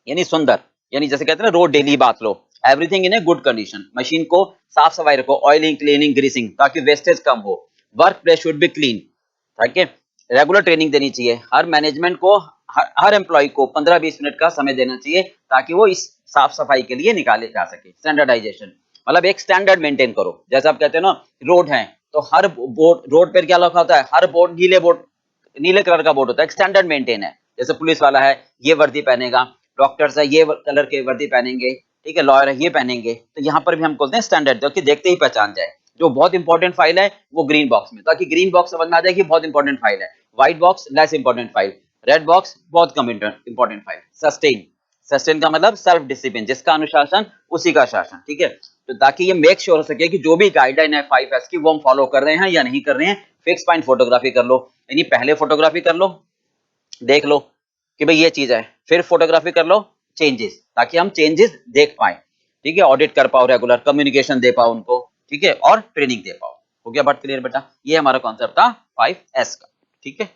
यानी सुंदर, यानी जैसे कहते हैं ना रोड डेली बात लो, everything in a good condition, machine को साफ सफाई रखो, ऑयलिंग क्लीनिंग ग्रीसिंग, ताकि वेस्टेज कम हो। Work place should be clean, ठीक है। रेगुलर ट्रेनिंग देनी चाहिए, हर मैनेजमेंट को, हर एम्प्लॉय को 15-20 मिनट का समय देना चाहिए ताकि वो इस साफ सफाई के लिए निकाले जा सके। स्टैंडर्डाइजेशन मतलब एक स्टैंडर्ड मेंटेन करो। जैसे आप कहते हैं ना रोड है तो हर बोर्ड, रोड पर क्या लिखा होता है? हर बोर्ड नीले कलर का बोर्ड होता है, एक स्टैंडर्ड मेंटेन है। जैसे पुलिस वाला है ये वर्दी पहनेगा, डॉक्टर्स है ये कलर के वर्दी पहनेंगे, ठीक है, लॉयर है ये पहनेंगे। तो यहाँ पर भी हम बोलते हैं स्टैंडर्ड, जो कि देखते ही पहचान जाए। जो बहुत इंपॉर्टेंट फाइल है वो ग्रीन बॉक्स में, ताकि ग्रीन बॉक्स समझ में आ जाए कि बहुत इंपॉर्टेंट फाइल है। White box less important file, red box बहुत कम इंपॉर्टेंट फाइल। सस्टेन, सस्टेन का मतलब सेल्फ डिसिप्लिन, जिसका अनुशासन उसी का शासन, ठीक है। तो ताकि ये मेक श्योर हो सके कि जो भी गाइडलाइन है 5S की वो हम फॉलो कर रहे हैं या नहीं कर रहे हैं। फिक्स पॉइंट फोटोग्राफी कर लो, यानी पहले फोटोग्राफी कर लो, देख लो कि भाई ये चीज है, फिर फोटोग्राफी कर लो चेंजेस, ताकि हम चेंजेस देख पाए, ठीक है, ऑडिट कर पाओ, रेगुलर कम्युनिकेशन दे पाओ उनको, ठीक है, और ट्रेनिंग दे पाओ। हो गया बात क्लियर बेटा? ये हमारा कॉन्सेप्ट था 5S का, ठीक है।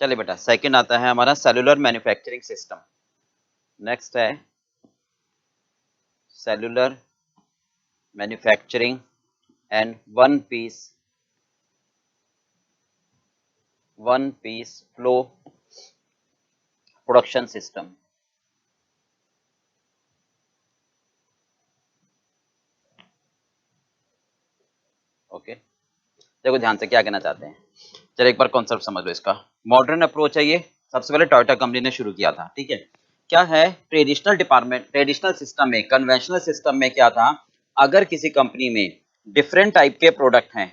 चलिए बेटा, सेकंड आता है हमारा सेलुलर मैन्युफैक्चरिंग सिस्टम। नेक्स्ट है cellular manufacturing and one piece flow production system. Okay, देखो ध्यान से क्या कहना चाहते हैं। चलो एक बार कॉन्सेप्ट समझ लो इसका। मॉडर्न अप्रोच है ये, सबसे पहले टोयोटा कंपनी ने शुरू किया था, ठीक है। क्या है, ट्रेडिशनल सिस्टम में, कन्वेंशनल सिस्टम में क्या था, अगर किसी कंपनी में डिफरेंट टाइप के प्रोडक्ट हैं,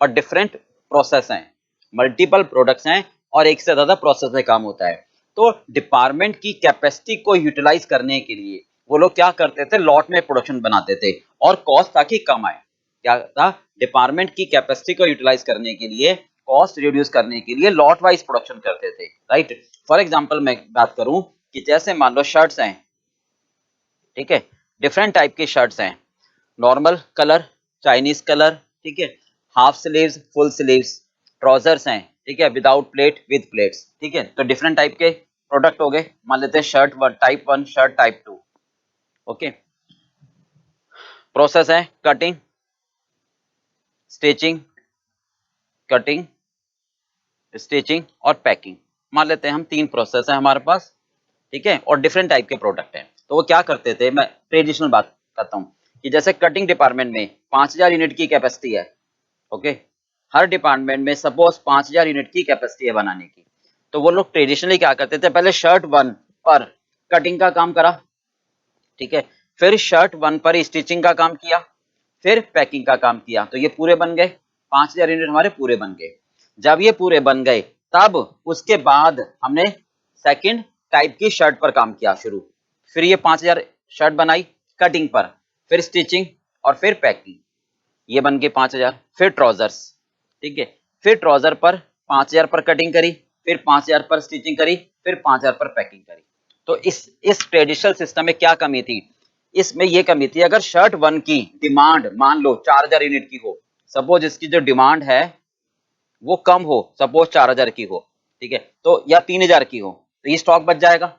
और डिफरेंट प्रोसेस हैं, मल्टीपल प्रोडक्ट्स हैं और एक से ज्यादा प्रोसेस में काम होता है, तो डिपार्टमेंट की कैपेसिटी को यूटिलाइज करने के लिए वो लोग क्या करते थे, लॉट में प्रोडक्शन बनाते थे और कॉस्ट ताकि कम आए। क्या था, डिपार्टमेंट की कैपेसिटी को यूटिलाइज करने के लिए, कॉस्ट रिड्यूस करने के लिए लॉट वाइज प्रोडक्शन करते थे, राइट। फॉर एग्जांपल मैं बात करूं कि जैसे मान लो शर्ट्स हैं, ठीक है, डिफरेंट टाइप की शर्ट्स हैं, नॉर्मल कलर, चाइनीज कलर, ठीक है, half sleeves, full sleeves, trousers हैं, ठीक है, विदाउट प्लेट, विद प्लेट्स, ठीक है। तो डिफरेंट टाइप के प्रोडक्ट हो गए। मान लेते हैं shirt type 1, shirt type 2, okay. Process है कटिंग, स्टिचिंग, कटिंग, स्टिचिंग और पैकिंग। मान लेते हैं हम 3 प्रोसेस है हमारे पास, ठीक है, और डिफरेंट टाइप के प्रोडक्ट हैं। तो वो क्या करते थे, मैं ट्रेडिशनल बात करता हूँ कि जैसे कटिंग डिपार्टमेंट में 5000 यूनिट की कैपेसिटी है, ओके, हर डिपार्टमेंट में सपोज 5000 यूनिट की कैपेसिटी है बनाने की, तो वो लोग ट्रेडिशनली क्या करते थे, पहले शर्ट 1 पर कटिंग का काम करा, ठीक है, फिर शर्ट 1 पर स्टिचिंग का काम किया, फिर पैकिंग का काम किया, तो ये पूरे बन गए, 5000 यूनिट हमारे पूरे बन गए। जब ये पूरे बन गए तब उसके बाद हमने सेकंड टाइप की शर्ट पर काम किया शुरू, फिर ये 5000 शर्ट बनाई कटिंग पर, फिर स्टिचिंग और फिर पैकिंग, ये बन गए 5000। फिर ट्राउजर्स, ठीक है, फिर ट्राउजर पर 5000 पर कटिंग करी, फिर 5000 पर स्टिचिंग करी, फिर 5000 पर पैकिंग करी। तो इस ट्रेडिशनल सिस्टम में क्या कमी थी, इसमें ये कमी थी, अगर शर्ट 1 की डिमांड मान लो 4000 यूनिट की हो, सपोज इसकी जो डिमांड है वो कम हो, सपोज 4000 की हो, ठीक है, तो या 3000 की हो, तो ये स्टॉक बच जाएगा।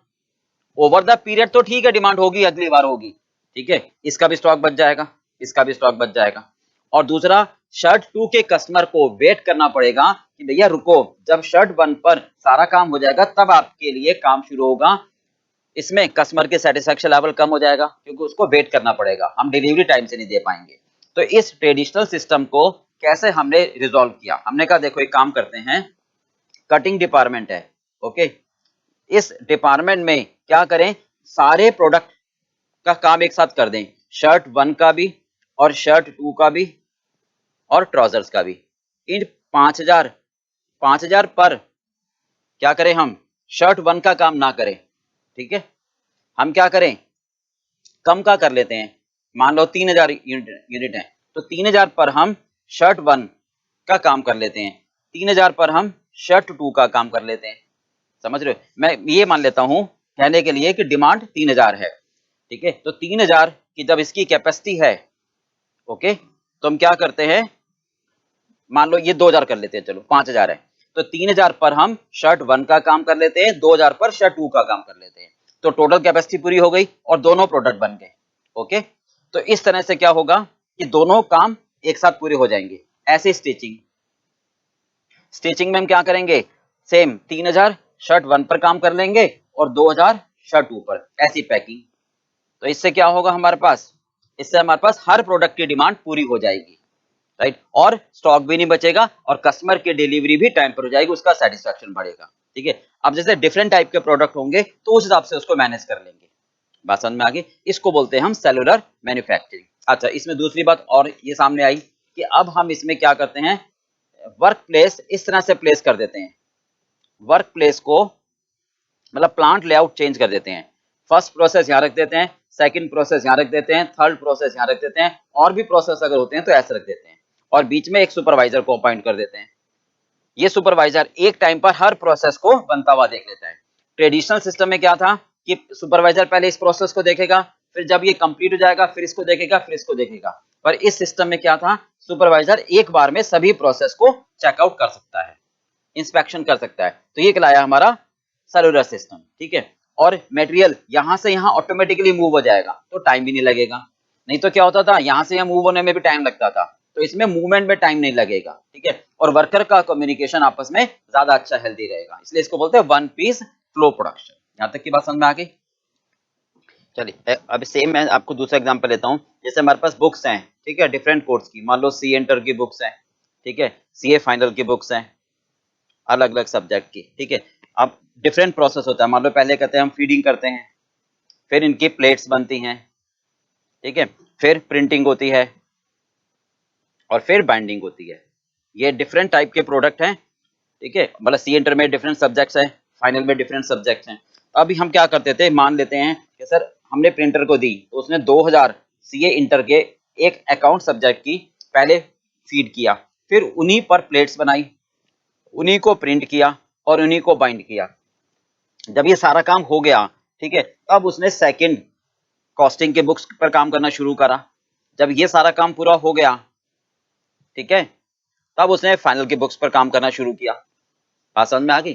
ओवर द पीरियड तो ठीक है, डिमांड होगी, अगली बार होगी, ठीक है, इसका भी स्टॉक बच जाएगा, इसका भी स्टॉक बच जाएगा। और दूसरा, शर्ट 2 के कस्टमर को वेट करना पड़ेगा कि भैया रुको, जब शर्ट 1 पर सारा काम हो जाएगा तब आपके लिए काम शुरू होगा। इसमें कस्टमर के सेटिस्फेक्शन लेवल कम हो जाएगा क्योंकि उसको वेट करना पड़ेगा, हम डिलीवरी टाइम से नहीं दे पाएंगे। तो इस ट्रेडिशनल सिस्टम को कैसे हमने रिजॉल्व किया, हमने कहा देखो एक काम करते हैं, कटिंग डिपार्टमेंट है, ओके, इस डिपार्टमेंट में क्या करें, सारे प्रोडक्ट का काम एक साथ कर दें, शर्ट 1 का भी और शर्ट 2 का भी और ट्राउजर्स का भी। इन 5000 पर क्या करें, हम शर्ट 1 का काम ना करें, ठीक है, हम क्या करें, कम का कर लेते हैं, मान लो 3000 यूनिट है, तो 3000 पर हम शर्ट 1 का काम कर लेते हैं, 3000 पर हम शर्ट 2 का काम कर लेते हैं। समझ रहे हो, मैं ये मान लेता हूं कहने के लिए कि डिमांड 3000 है, ठीक है, तो 3000 की जब इसकी कैपेसिटी है, ओके, तो हम क्या करते हैं, मान लो ये 2000 कर लेते हैं, चलो 5000 है, तो 3000 पर हम शर्ट 1 का काम कर लेते हैं, 2000 पर शर्ट 2 का काम कर लेते हैं, तो टोटल कैपेसिटी पूरी हो गई और दोनों प्रोडक्ट बन गए, ओके। तो इस तरह से क्या होगा कि दोनों काम एक साथ पूरे हो जाएंगे। ऐसे स्टिचिंग में हम क्या करेंगे, सेम 3000 शर्ट 1 पर काम कर लेंगे और 2000 शर्ट 2 पर, ऐसी पैकिंग। तो इससे क्या होगा हमारे पास, इससे हमारे पास हर प्रोडक्ट की डिमांड पूरी हो जाएगी, राइट, और स्टॉक भी नहीं बचेगा और कस्टमर की डिलीवरी भी टाइम पर हो जाएगी, उसका सेटिस्फेक्शन बढ़ेगा, ठीक है। अब जैसे डिफरेंट टाइप के प्रोडक्ट होंगे तो उस हिसाब से उसको मैनेज कर लेंगे। बात समझ में आ गई, इसको बोलते हैं हम सेलुलर मैन्युफैक्चरिंग। अच्छा, इसमें दूसरी बात और ये सामने आई कि अब हम इसमें क्या करते हैं, वर्क प्लेस इस तरह से प्लेस कर देते हैं, वर्क प्लेस को मतलब प्लांट लेआउट चेंज कर देते हैं। फर्स्ट प्रोसेस यहाँ रख देते हैं, सेकंड प्रोसेस यहाँ रख देते हैं, थर्ड प्रोसेस यहाँ रख देते हैं, और भी प्रोसेस अगर होते हैं तो ऐसे रख देते हैं, और बीच में एक सुपरवाइजर को अपॉइंट कर देते हैं। ये सुपरवाइजर एक टाइम पर हर प्रोसेस को बनता हुआ देख लेता है। ट्रेडिशनल सिस्टम में क्या था कि सुपरवाइजर पहले इस प्रोसेस को देखेगा, फिर जब ये कंप्लीट हो जाएगा फिर इसको देखेगा, फिर इसको देखेगा। पर इस सिस्टम में क्या था, सुपरवाइजर एक बार में सभी प्रोसेस को चेकआउट कर सकता है, इंस्पेक्शन कर सकता है। तो ये कहलाया हमारा सेलुलर सिस्टम, ठीक है। और मटेरियल यहां से यहां ऑटोमेटिकली मूव हो जाएगा तो टाइम भी नहीं लगेगा, नहीं तो क्या होता था यहां से यहां मूव होने में भी टाइम लगता था, तो इसमें मूवमेंट में टाइम नहीं लगेगा, ठीक है। और वर्कर का कम्युनिकेशन आपस में ज्यादा अच्छा हेल्दी रहेगा, इसलिए इसको बोलते हैं वन पीस फ्लो प्रोडक्शन। यहां तक की बात समझ में आ गई। चलिए अब सेम मैं आपको दूसरा एग्जांपल लेता हूँ। जैसे हमारे पास बुक्स हैं, ठीक है, डिफरेंट कोर्स की, मान लो सी इंटर की बुक्स हैं, ठीक है, सीए फाइनल की बुक्स हैं, अलग अलग सब्जेक्ट की, ठीक है। अब डिफरेंट प्रोसेस होता है। मान लो पहले कहते हैं हम फीडिंग करते हैं, फिर इनकी प्लेट्स बनती हैं, ठीक है, फिर प्रिंटिंग होती है और फिर बाइंडिंग होती है। ये डिफरेंट टाइप के प्रोडक्ट हैं, ठीक है। मतलब सी इंटर में डिफरेंट सब्जेक्ट्स हैं, फाइनल में डिफरेंट सब्जेक्ट्स हैं। अभी हम क्या करते थे, मान लेते हैं कि सर हमने प्रिंटर को दी तो उसने 2000 सीए इंटर के एक अकाउंट सब्जेक्ट की पहले फीड किया, फिर उन्हीं पर प्लेट्स बनाई, उन्हीं को प्रिंट किया और उन्हीं को बाइंड किया। जब ये सारा काम हो गया, ठीक है, तब उसने सेकंड कॉस्टिंग के बुक्स पर काम करना शुरू करा। जब ये सारा काम पूरा हो गया, ठीक है, तब उसने फाइनल के बुक्स पर काम करना शुरू किया। बात समझ में आ गई?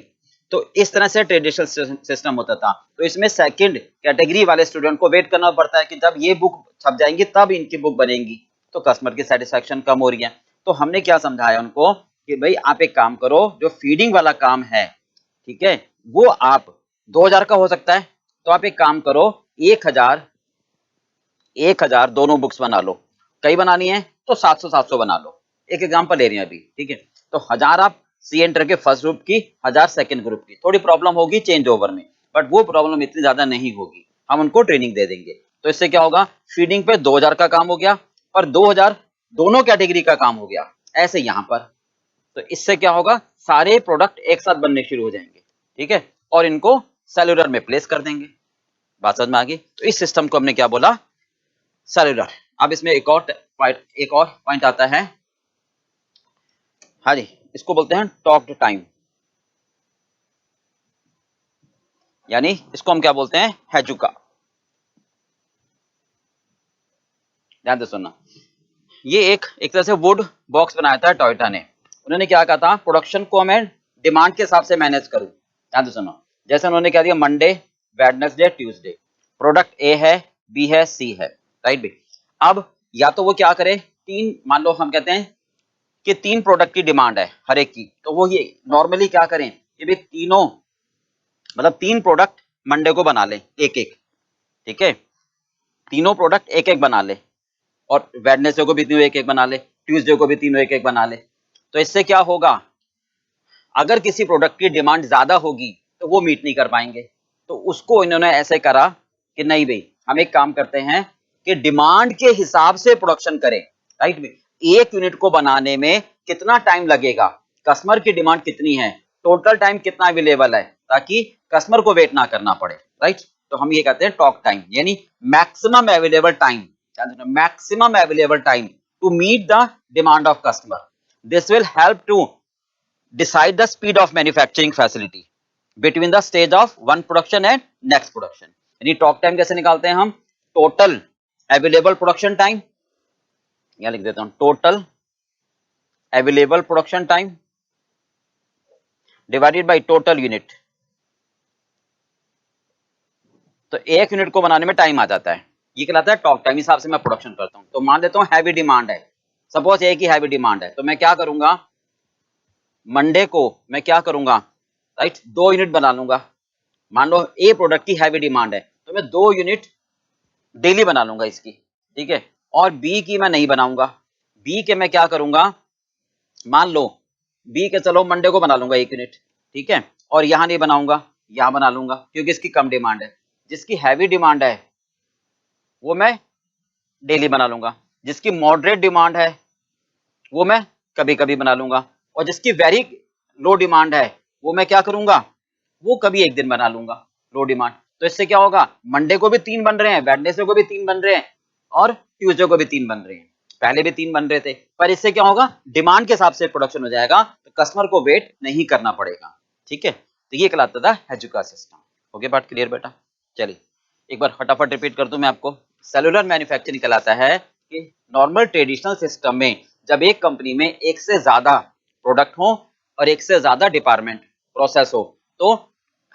तो इस तरह से ट्रेडिशनल सिस्टम होता था। तो इसमें सेकंड कैटेगरी वाले स्टूडेंट को वेट करना पड़ता है कि जब ये बुक छप जाएंगी तब इनकी बुक बनेगी। तो कस्टमर की सेटिस्फेक्शन कम हो रही है। तो हमने क्या समझाया उनको कि भाई आप एक काम करो, जो फीडिंग वाला काम है, ठीक है, वो आप 2000 का हो सकता है, तो आप एक काम करो 1000 दोनों बुक्स बना लो। कई बनानी है तो 700 बना लो। एक एग्जांपल ले रहे हैं अभी, ठीक है। तो 1000 आप सी एंटर के फर्स्ट ग्रुप की, 1000 सेकंड ग्रुप की। थोड़ी प्रॉब्लम होगी चेंज ओवर में, बट वो प्रॉब्लम इतनी ज्यादा नहीं होगी, हम उनको ट्रेनिंग दे देंगे। तो इससे क्या होगा, फीडिंग पे 2000 का काम हो गया और 2000 दोनों कैटेगरी का काम हो गया। ऐसे यहां पर तो इससे क्या होगा, सारे प्रोडक्ट एक साथ बनने शुरू हो जाएंगे, ठीक है, और इनको सेलुलर में प्लेस कर देंगे। बात समझ में आ गई? तो इस सिस्टम को हमने क्या बोला, सेलुलर। अब इसमें एक और पॉइंट आता है, हाँ जी, इसको बोलते हैं टॉक्ड टाइम, यानी इसको हम क्या बोलते हैं, हेजुका। ध्यान से सुनना। ये एक तरह से वुड बॉक्स बनाया था टोयोटा ने। उन्होंने क्या कहा था, प्रोडक्शन को मैं डिमांड के हिसाब से मैनेज करूं। ध्यान से सुनो। जैसे उन्होंने क्या दिया, मंडे, वेडनेसडे, ट्यूसडे, प्रोडक्ट ए है, बी है, सी है, राइट भी। अब या तो वो क्या करे, तीन, मान लो हम कहते हैं कि 3 प्रोडक्ट की डिमांड है हर एक की, तो वो ये नॉर्मली क्या करें कि भाई तीनों, मतलब 3 प्रोडक्ट मंडे को बना ले एक एक, ठीक है, तीनों प्रोडक्ट एक एक बना ले, और वेडनेसडे को भी तीनों एक एक बना ले, ट्यूसडे को भी तीनों एक एक बना ले। तो इससे क्या होगा, अगर किसी प्रोडक्ट की डिमांड ज्यादा होगी तो वो मीट नहीं कर पाएंगे। तो उसको इन्होंने ऐसे करा कि नहीं भाई, हम एक काम करते हैं कि डिमांड के हिसाब से प्रोडक्शन करें, राइट में। एक यूनिट को बनाने में कितना टाइम लगेगा, कस्टमर की डिमांड कितनी है, टोटल टाइम कितना अवेलेबल है, ताकि कस्टमर को वेट ना करना पड़े, राइट। तो हम ये कहते हैं टॉक टाइम, यानी maximum available time, maximum available time to meet the demand of customer. This will help to decide the speed of manufacturing facility between the stage of one production and next production। यानी talk time कैसे निकालते हैं हम, total available production time, यहां लिख देता हूं, total available production time divided by total unit. तो एक यूनिट को बनाने में टाइम आ जाता है, ये कहलाता है टॉक टाइम। हिसाब से मैं प्रोडक्शन करता हूं। तो मान लेता हूं हैवी डिमांड है, सपोज एक ही हैवी डिमांड है, तो मैं क्या करूंगा, मंडे को मैं क्या करूंगा, राइट, 2 यूनिट बना लूंगा। मान लो ए प्रोडक्ट की हैवी डिमांड है, तो मैं 2 यूनिट डेली बना लूंगा इसकी, ठीक है, और बी की मैं नहीं बनाऊंगा। बी के मैं क्या करूंगा, मान लो बी के चलो मंडे को बना लूंगा 1 यूनिट, ठीक है, और यहां नहीं बनाऊंगा, यहां बना लूंगा, क्योंकि इसकी कम डिमांड है। जिसकी हैवी डिमांड है वो मैं डेली बना लूंगा, जिसकी मॉडरेट डिमांड है वो मैं कभी कभी बना लूंगा, और जिसकी वेरी लो डिमांड है वो मैं क्या करूंगा, वो कभी एक दिन बना लूंगा, लो डिमांड। तो इससे क्या होगा, मंडे को भी 3 बन रहे हैं, वेडनेसडे को भी 3 बन रहे हैं, और ट्यूसडे को भी 3 बन रहे हैं। पहले भी 3 बन रहे थे, पर इससे क्या होगा, डिमांड के हिसाब से प्रोडक्शन हो जाएगा, तो कस्टमर को वेट नहीं करना पड़ेगा, ठीक है। तो ये कहलाता था हेजुका सिस्टम। हो गया बात क्लियर बेटा? चलिए एक बार फटाफट रिपीट कर दूं मैं आपको। सेलुलर मैन्युफैक्चरिंग कहलाता है कि नॉर्मल ट्रेडिशनल सिस्टम में जब एक कंपनी में एक से ज्यादा प्रोडक्ट हो और एक से ज्यादा डिपार्टमेंट प्रोसेस हो, तो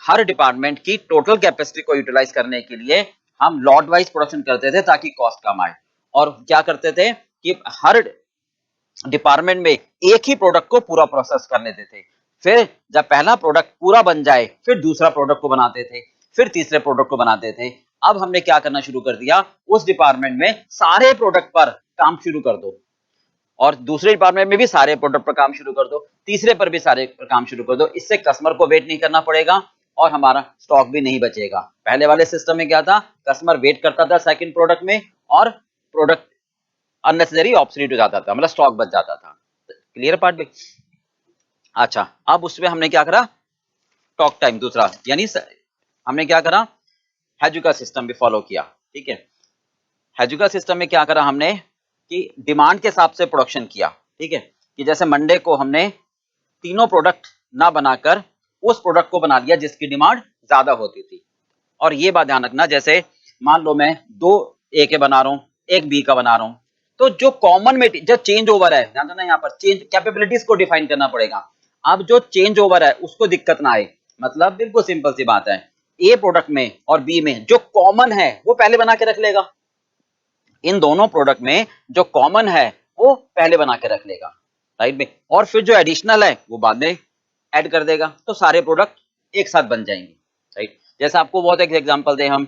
हर डिपार्टमेंट की टोटल कैपेसिटी को यूटिलाइज करने के लिए हम लॉट वाइज प्रोडक्शन करते थे ताकि कॉस्ट कम आए। और क्या करते थे कि हर डिपार्टमेंट में एक ही प्रोडक्ट को पूरा प्रोसेस कर लेते थे। फिर जब पहला प्रोडक्ट पूरा बन जाए फिर दूसरा प्रोडक्ट को बनाते थे, फिर तीसरे प्रोडक्ट को बनाते थे। अब हमने क्या करना शुरू कर दिया, उस डिपार्टमेंट में सारे प्रोडक्ट पर काम शुरू कर दो, और दूसरे डिपार्टमेंट में भी सारे प्रोडक्ट पर काम शुरू कर दो, तीसरे पर भी सारे पर काम शुरू कर दो। इससे कस्टमर को वेट नहीं करना पड़ेगा और हमारा स्टॉक भी नहीं बचेगा। पहले वाले सिस्टम में क्या था, कस्टमर वेट करता था सेकंड प्रोडक्ट में और प्रोडक्ट अननेसेसरी ऑब्सोलीट हो जाता था, मतलब स्टॉक बच जाता था। क्लियर पार्ट भी? अच्छा, अब उसमें हमने क्या करा, टॉक टाइम दूसरा, यानी हमने क्या करा, हेजुका सिस्टम भी फॉलो किया। ठीक है, हेजुका सिस्टम में क्या करा हमने कि डिमांड के हिसाब से प्रोडक्शन किया। ठीक है, कि जैसे मंडे को हमने तीनों प्रोडक्ट ना बनाकर उस प्रोडक्ट को बना लिया जिसकी डिमांड ज्यादा होती थी। और ये बात ध्यान रखना, जैसे मान लो मैं 2 ए के बना रहा हूँ, 1 बी का बना रहा हूँ, तो जो कॉमन में जो चेंज ओवर है, ध्यान देना यहाँ पर चेंज कैपेबिलिटीज को डिफाइन करना पड़ेगा। अब जो चेंज ओवर है उसको दिक्कत ना आए, मतलब बिल्कुल सिंपल सी बात है, ए प्रोडक्ट में और बी में जो कॉमन है वो पहले बना के रख लेगा, इन दोनों प्रोडक्ट में जो कॉमन है वो पहले बना के रख लेगा, राइट में, और फिर जो एडिशनल है वो बाद में ऐड कर देगा, तो सारे प्रोडक्ट एक साथ बन जाएंगे, राइट। जैसे आपको बहुत एक एग्जांपल दे हम,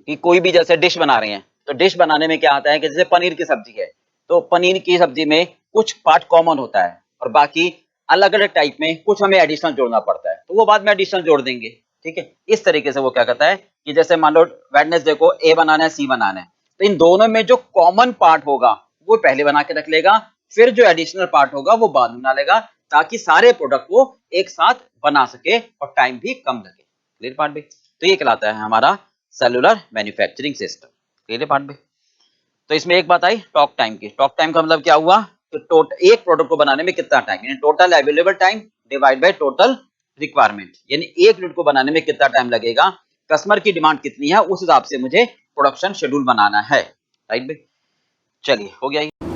कि कोई भी जैसे डिश बना रहे हैं, तो डिश बनाने में क्या आता है कि जैसे पनीर की सब्जी है, तो पनीर की सब्जी में कुछ पार्ट कॉमन होता है और बाकी अलग अलग टाइप में कुछ हमें एडिशनल जोड़ना पड़ता है, तो वो बाद में एडिशनल जोड़ देंगे। ठीक है, इस तरीके से वो क्या करता है कि जैसे मान लो वेडनेसडे को ए बनाना है, सी बनाना है, तो इन दोनों में जो कॉमन पार्ट होगा वो पहले बना के रख लेगा, फिर जो एडिशनल पार्ट होगा वो बाद में बना लेगा, ताकि सारे प्रोडक्ट वो एक साथ बना सके और टाइम भी कम लगे। क्लियर पार्ट भी? तो ये कहलाता है हमारा cellular manufacturing system. Clear part भी? तो इसमें एक बात आई टॉक टाइम की। टॉक टाइम का मतलब क्या हुआ, तो एक प्रोडक्ट को बनाने में कितना टाइम, यानी total available time divide by total requirement, यानी एक यूनिट को बनाने में कितना टाइम लगेगा, कस्टमर की डिमांड कितनी है, उस हिसाब से मुझे प्रोडक्शन शेड्यूल बनाना है, राइट भाई। चलिए, हो गया ये।